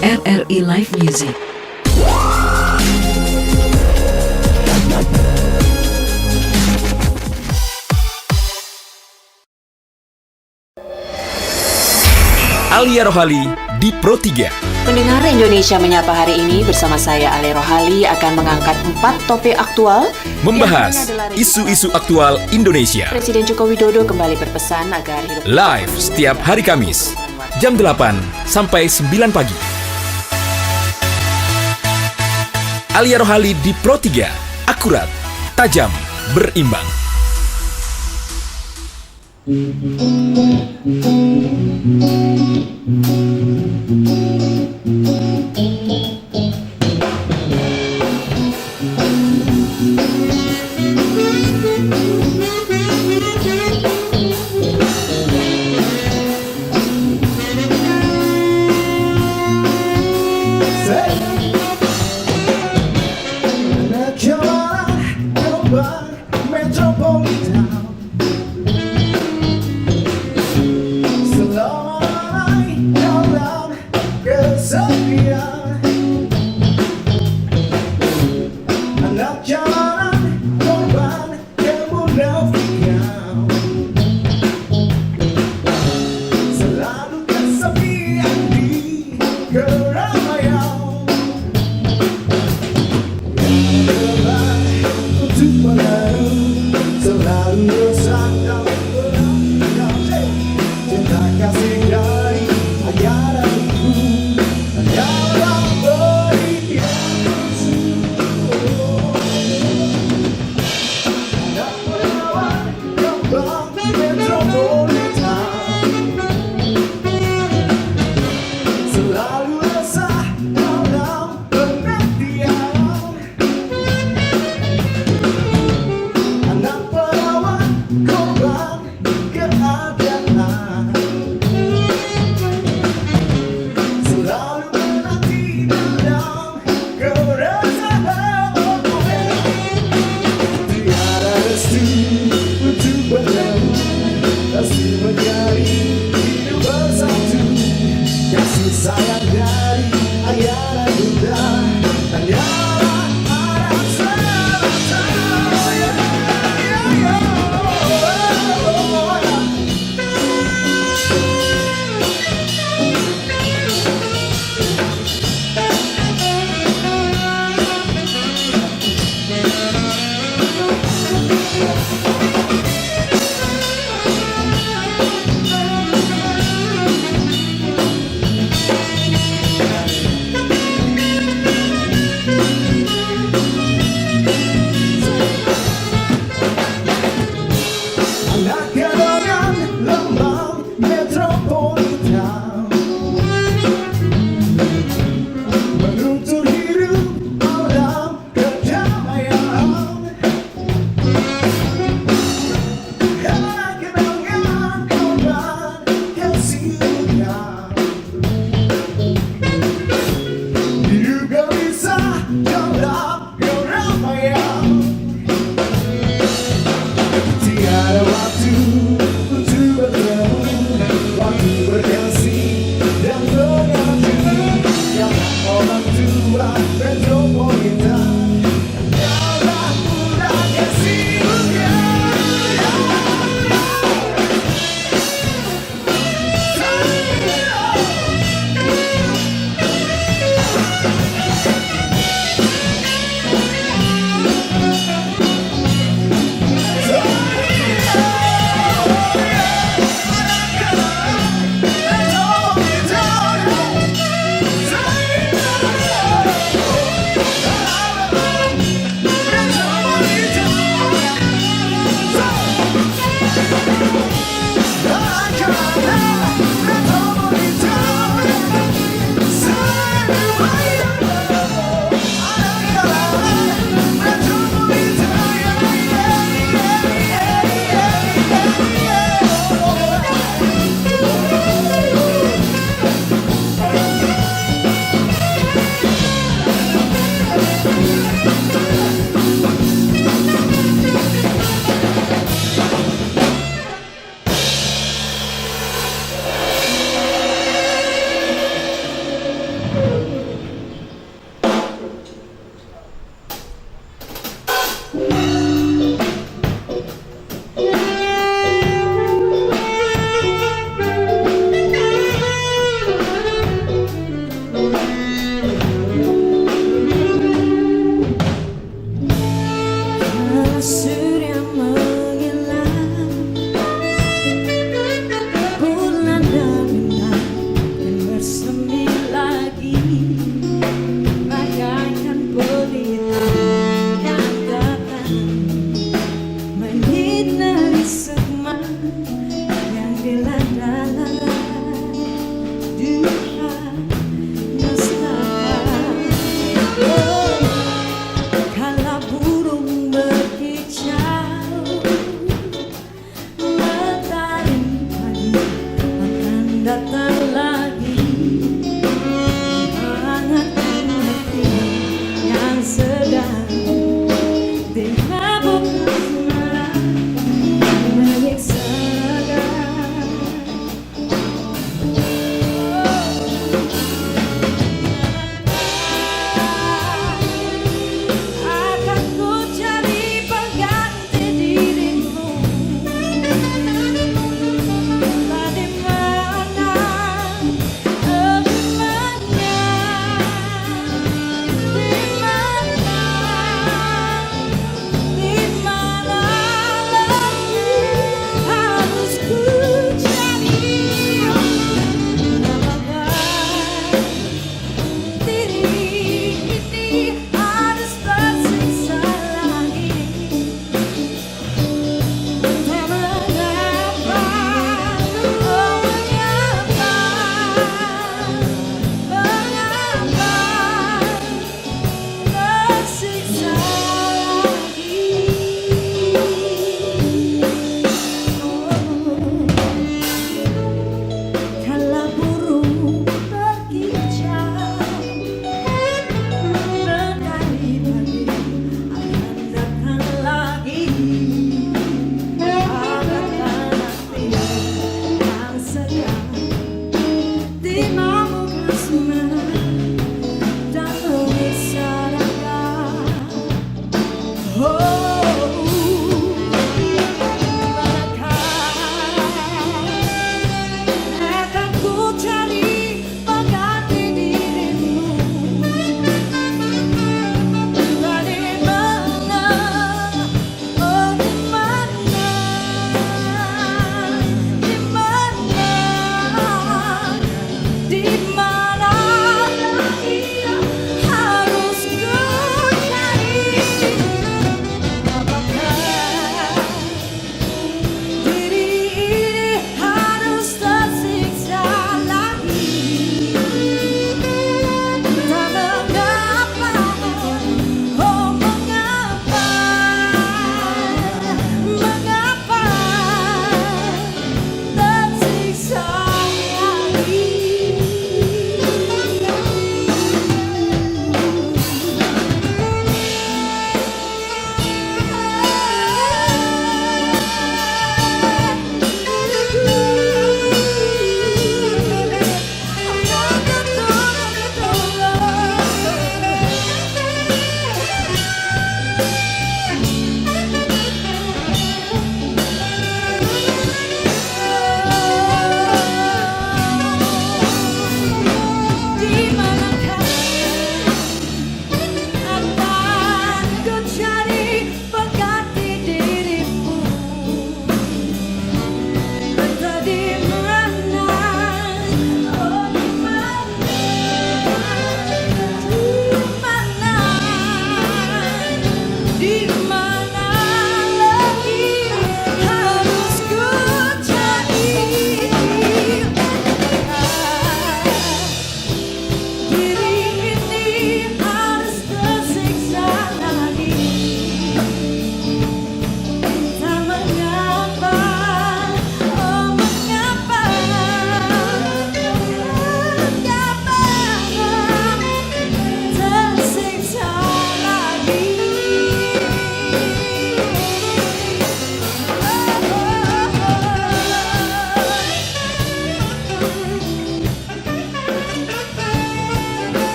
RRI Live Music. Alia Rohali di Pro 3. Pendengar Indonesia Menyapa hari ini bersama saya Alia Rohali akan mengangkat 4 topik aktual. Membahas isu-isu aktual Indonesia. Presiden Joko Widodo kembali berpesan agar hidup live setiap hari Kamis jam 8 sampai 9 pagi. Alia Rohali di Pro 3. Akurat, tajam, berimbang.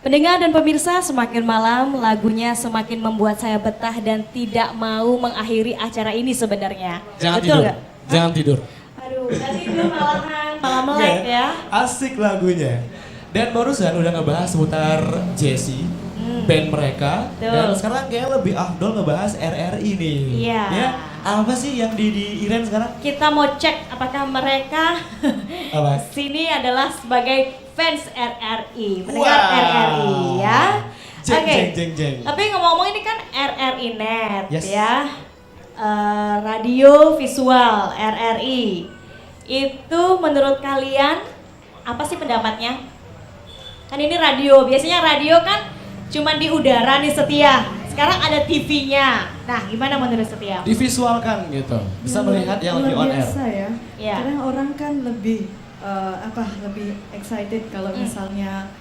Pendengar dan pemirsa, semakin malam lagunya semakin membuat saya betah dan tidak mau mengakhiri acara ini sebenarnya. Jangan Betul tidur. nggak? Jangan tidur. Aduh, gak tidur malahan, malah melek ya. Asik lagunya. Dan barusan udah ngebahas seputar Jessie, band mereka. Betul. Dan sekarang kayak lebih afdol ngebahas RRI nih. Iya. Ya, apa sih yang di Iren sekarang? Kita mau cek apakah mereka Apa? sini adalah sebagai fans RRI, pendengar Wow. RRI ya. Jeng, Oke. jeng, jeng. Tapi ngomong-ngomong ini kan RRI Net Yes. ya. Radio visual RRI. Itu menurut kalian apa sih pendapatnya? Kan ini radio, biasanya radio kan cuman di udara nih Setia. Sekarang ada TV-nya. Nah, gimana menurut Setia? Divisualkan gitu. Bisa melihat yang lagi on air. Biasa ya. Iya. Kadang orang kan lebih lebih excited kalau misalnya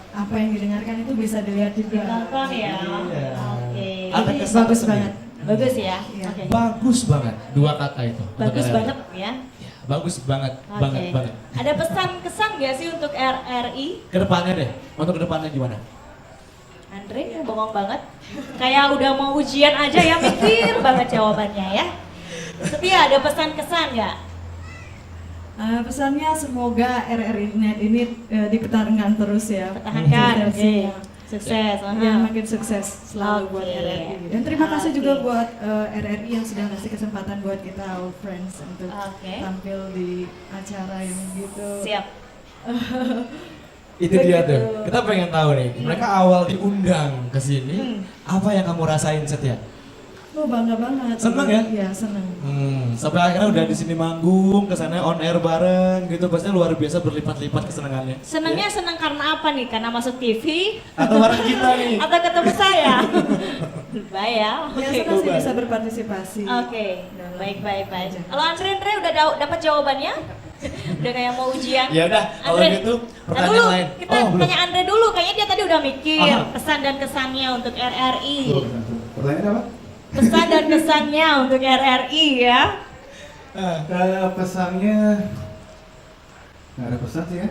apa yang didengarkan itu bisa dilihat juga. Ditonton ya. Iya. Oke. Ada Jadi kesan bagus tersendiri. banget. Bagus ya. Iya. Oke. Bagus banget. Dua kata itu. untuk Bagus RRI. banget ya. Bagus banget, Oke. banget. Ada pesan-kesan gak sih untuk RRI? Kedepannya deh. Untuk kedepannya gimana? Andre bengong banget. Kayak udah mau ujian aja ya, mikir banget jawabannya ya. Setia ada pesan-kesan nggak? Pesannya semoga RRI Net ini dipertahankan terus ya. Pertahankan, oke. Suksesnya. Sukses. Ya, makin sukses selalu buat Oke. RRI. Dan terima kasih juga Oke. buat RRI yang sudah ngasih kesempatan buat kita, our friends, untuk Oke. tampil di acara yang gitu. Siap. Itu dia Begitu. tuh. Kita pengen tahu nih, mereka awal diundang ke sini, apa yang kamu rasain Setia? Oh, bangga banget. Seneng ya? Iya, seneng. Sampai akhirnya udah di sini manggung, kesana on air bareng gitu, pastinya luar biasa berlipat-lipat kesenangannya. Senangnya senang karena apa nih? Karena masuk TV? Atau bareng kita nih? Atau ketemu saya? Bayar. Ya, senang sih bisa berpartisipasi. Oke, baik. Kalau Andre udah dapat jawabannya? Udah kayak mau ujian. Ya udah, kalau Andre, gitu nah pertanyaan dulu, lain. kita belum. tanya Andre dulu, kayaknya dia tadi udah mikir Aha. pesan dan kesannya untuk RRI. Pertanyaan apa? Pesan dan kesannya untuk RRI ya. Pesannya nggak ada pesan sih ya.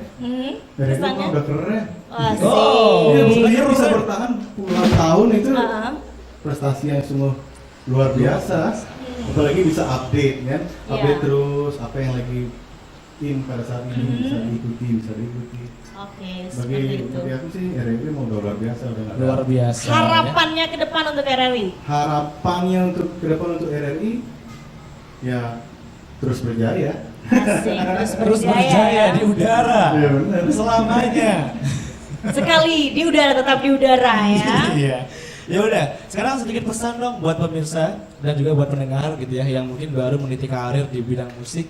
Dari itu Pesannya? udah keren. Asik. Iya, sebenarnya bisa bertahan puluhan tahun itu Heeh. prestasi yang sungguh luar biasa. Apalagi bisa update kan, update Iya. terus apa yang lagi in pada saat ini bisa diikuti. Oke, Bagi seperti itu. aku sih RRI mau udah luar biasa udah nggak ada. Luar biasa. Harapannya ke depan untuk RRI? Harapannya untuk ke depan untuk RRI ya terus berjaya. Asik, Terus berjaya di udara. Iya benar. Selamanya. Sekali di udara tetap di udara ya. Iya. Ya udah, sekarang sedikit pesan dong buat pemirsa dan juga buat pendengar gitu ya yang mungkin baru meniti karir di bidang musik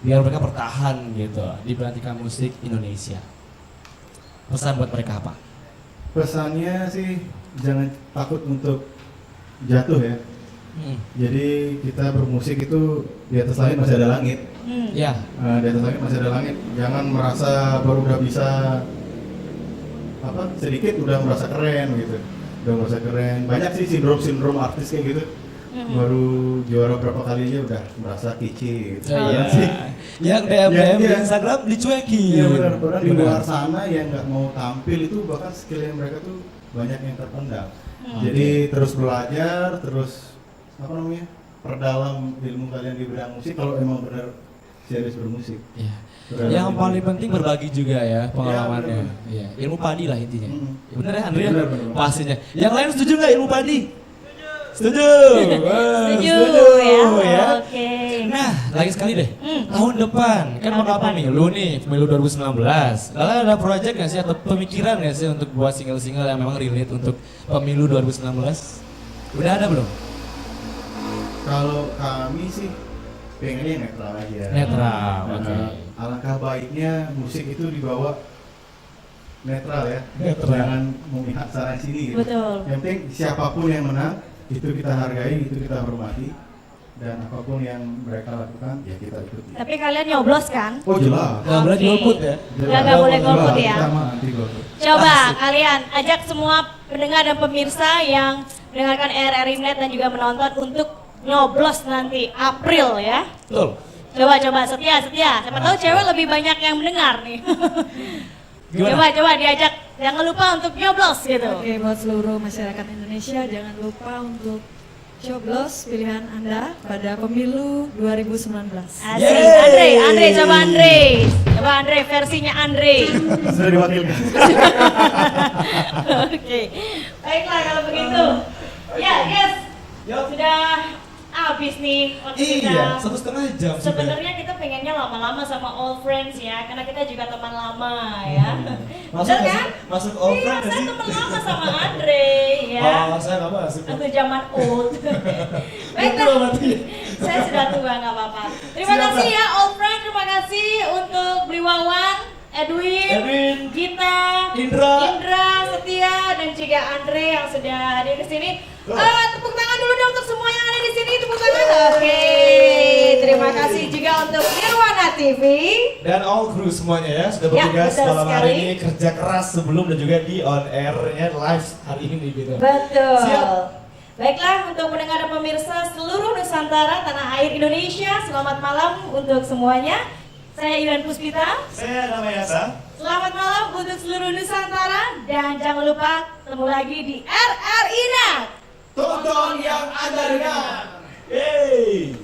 biar mereka bertahan gitu di belantika musik Indonesia. Pesan buat mereka apa? Pesannya sih jangan takut untuk jatuh ya. Jadi kita bermusik itu di atas langit masih ada langit. Ya. Di atas langit masih ada langit. Jangan merasa baru udah bisa sedikit udah merasa keren gitu. Udah merasa keren. Banyak sih sindrom artis kayak gitu. Baru juara berapa kali aja udah merasa kece gitu. Iya. sih. Yang DM di Instagram dicuekin. Iya benar. Padahal di luar sana yang nggak mau tampil itu bahkan skill yang mereka tuh banyak yang terpendam. Jadi terus belajar, terus perdalam ilmu kalian di bidang musik kalau emang benar serius bermusik. Iya. Yang paling penting berbagi juga ya pengalamannya. Iya, ilmu padi lah intinya. Ya, bener ya Andre? Bener. Pastinya. Yang lain setuju nggak ilmu padi? Setuju. Setuju ya. Oke. Nah, lagi sekali deh. Tahun depan kan mau apa pemilu nih, pemilu 2019. Lalu ada project nggak sih atau pemikiran nggak sih untuk buat single-single yang memang relate untuk pemilu 2019? Udah ada belum? Kalau kami sih pengennya netral aja. Netral, oke. Alangkah baiknya musik itu dibawa netral ya. Netral. Jangan memihak sana sini gitu. Betul. Yang penting siapapun yang menang itu kita hargai, itu kita hormati, dan apapun yang mereka lakukan ya kita ikuti. Tapi kalian nyoblos kan? Oh jelas. Nggak boleh golput ya? Nggak boleh golput ya. Kita mah anti golput. Coba kalian ajak semua pendengar dan pemirsa yang mendengarkan RRI Net dan juga menonton untuk nyoblos nanti April ya. Betul. Coba Setia. Siapa tahu cewek lebih banyak yang mendengar nih. Gimana? Coba diajak Jangan lupa untuk nyoblos gitu. Oke, buat seluruh masyarakat Indonesia jangan lupa untuk coblos pilihan Anda pada pemilu 2019. Asik. Andre, coba Andre versinya Andre. Sudah diwakilkan. Oke, baiklah kalau begitu. Ya, guys, sudah habis nih waktu Iya, kita. 1,5 jam. Sebenarnya kita pengennya lama-lama sama all friends ya, karena kita juga teman lama ya. Masuk Betul kan? Masuk all Iya, friend saya sih. teman lama sama Andre ya. Oh, saya nggak masuk. Waktu zaman old. Baiklah, saya sudah tua nggak apa-apa. Terima Siapa? kasih ya all friend, terima kasih untuk Bliwawan, Edwin, Gita, Indra, Setia, dan juga Andre yang sudah hadir di sini. Tepuk tangan dulu dong untuk semua yang ada di sini, tepuk tangan. Oke, terima kasih juga untuk Nirwana TV Dan all crew semuanya ya sudah Ya, bertugas betul malam hari sekali. ini, kerja keras sebelum dan juga di on air-nya live hari ini gitu. Betul. Siap. Baiklah, untuk pendengar dan pemirsa seluruh Nusantara, tanah air Indonesia, selamat malam untuk semuanya. Saya Iwan Puspita. Saya Ramayasa. Selamat malam untuk seluruh Nusantara dan jangan lupa ketemu lagi di RRI NAK. Tonton yang Anda dengar. Yeay.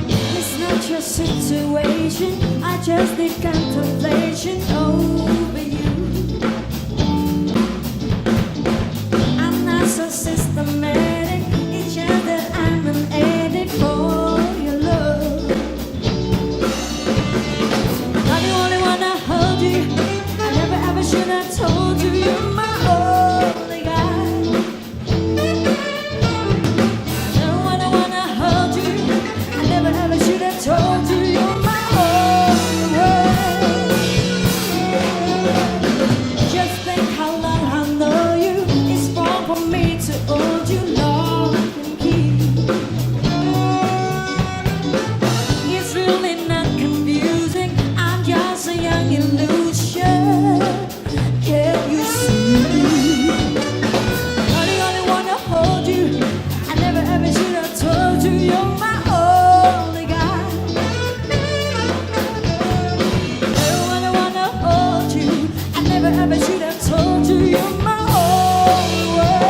It's not your situation, I just need contemplation over you. I'm not so systematic, it's just that I'm an addict for your love. I the only one that hold you, I never ever should have told you you're my only guy. I wanna hold you, I never ever should have told you you're my only world. Just think how long I know you. It's wrong for me to hold you long and keep. It's really not confusing. I'm just a young illusion. Can't you see? I'm the only one to hold you. I never ever should have told you you're my only guy. I wanna hold you. I never ever should have told you you're my only world.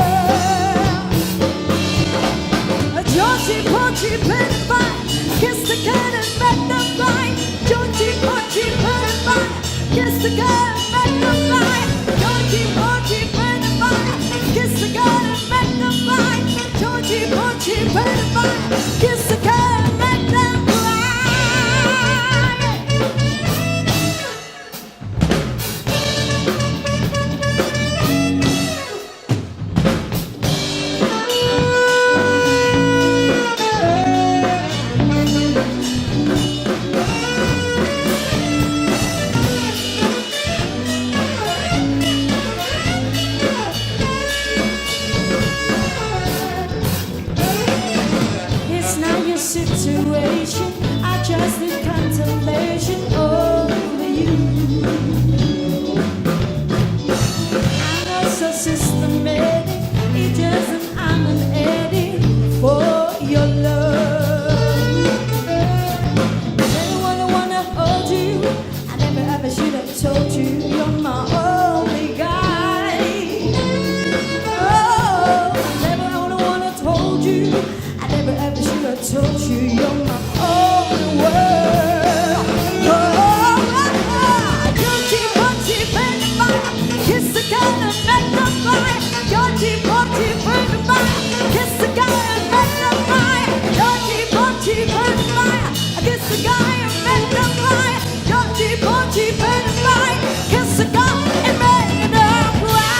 Georgie, Porgy, pen and bind, kiss the cat and back the blind. Georgie, Porgy, pen and bind, kiss the cat and back the blind. Georgie, Porgy, pen and bind, kiss the cat and back the blind. Georgie, Porgy, pen and bind, kiss the cat and back the blind. It's not your situation, I just need contemplation over you. I'm not so systematic, it doesn't, I'm an addict for your love. I wanna hold you, I never ever should have told you you're my only guy. Oh, I never wanna told you, I never ever should have told you you're my only world. Georgie, Porgy, pen and bind, kiss the guy and make the fire. Georgie, Porgy, pen and bind, kiss the guy and make the fire. Georgie, Porgy, pen and bind, kiss the guy and make the fire. Georgie, Porgy, pen and bind, kiss the guy and make the fire.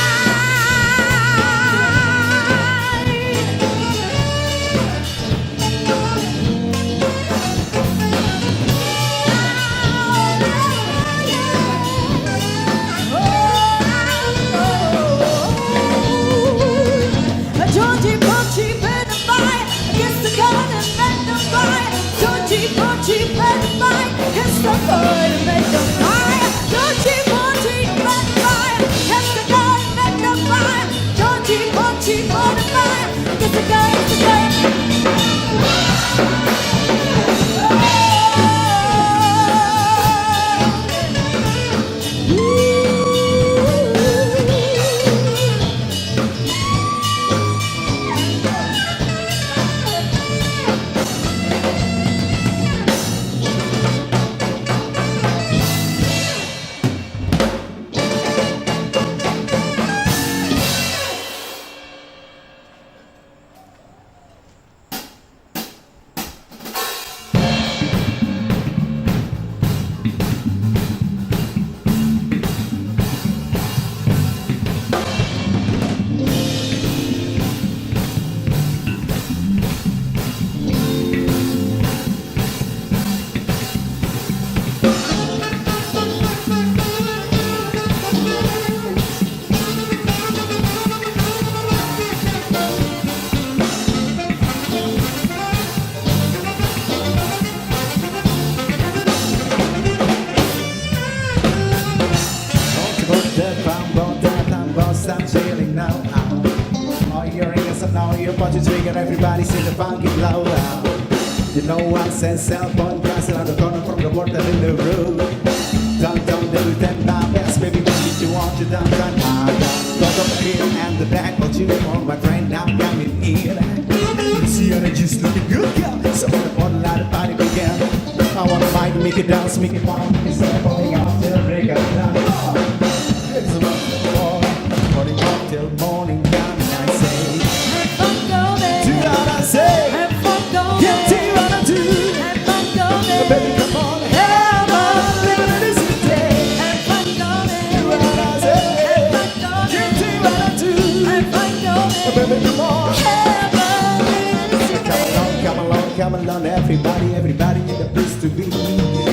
I'm sailing now. All your ears and all your body trigger, everybody sing the funky loud. You know one says cell phone passing on the corner from the water in the road. Downtown, they will take my best, baby, what you want, you down, run hard. Got up here and the back, but you on my train now, got me in. You see her just looking good, girl. So I want a lot of body again. I want to mic, make it dance, make it pop, instead of falling out till break up now. It's about the fall, falling out till morning down, and I say, have fun, go, baby. Do what I say, have fun, go, baby. Yeah, do what I do, have fun, go, baby. Baby, come on, have fun, living in this day. Have fun, go, baby. Do what I say, have fun, go, baby. Yeah, do what I do, have fun, go, baby. Baby, come on, have fun, living in this day. Come along, everybody, everybody in the place to be.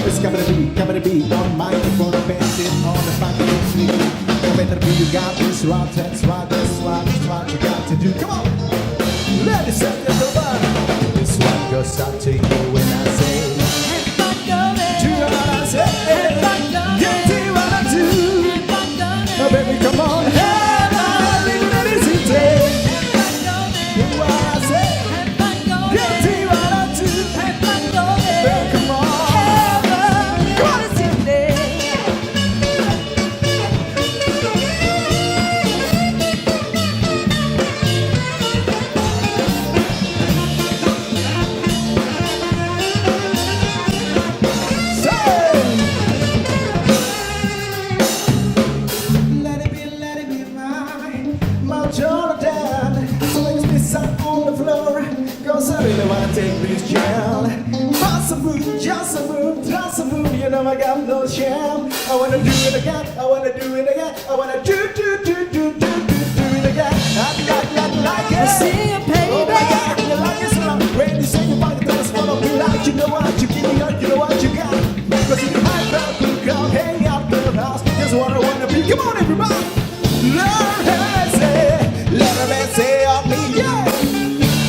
It's coming to be on microphone, painted on the fucking tree. No better be, you got this right, that's right, that's right, that's what you got to do. Come on, ladies and gentlemen, this one goes out to you when I say, have fun, go, baby. Do what I say, have fun, go, baby. Yeah, do what I do, have fun, go, baby. Oh, baby, come on, have fun, living in this day. Have fun, go, baby. Do what I say, have fun, go, baby. Yeah, do what I do, have fun, go, baby. Well, come on, have fun, living in this day. Let it be mine, my Jordan. So let's be sat on the floor, cause I really wanna take this jam. Pass a move, just a move, toss a move, you know I got no sham. I wanna do it again, I wanna do it again, I wanna do it again. I like it. See you, baby. Oh my God, you like it so long. When you say you want it, that's what I'll be like. You know what, you give me up, you know what you got. Cause if you hide out, you come hang out the house. That's what I wanna be. Come on, everybody. Let me say on me, yeah.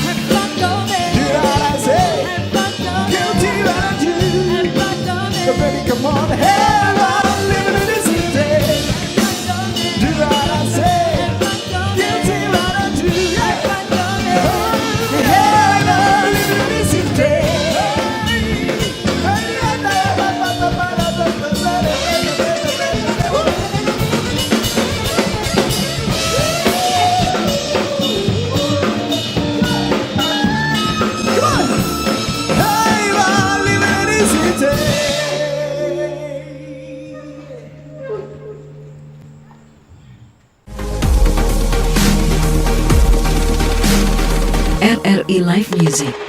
Have fun, go, baby. Do what I say. Have fun, go, baby. Guilty what I do. Have fun, go, baby. So baby, come on, have fun, living in this day. Have fun, go, baby. Do what I say. Have fun, go, baby. Guilty what I do. Have fun, go, baby. Have fun, living in this day. RRI Live Music.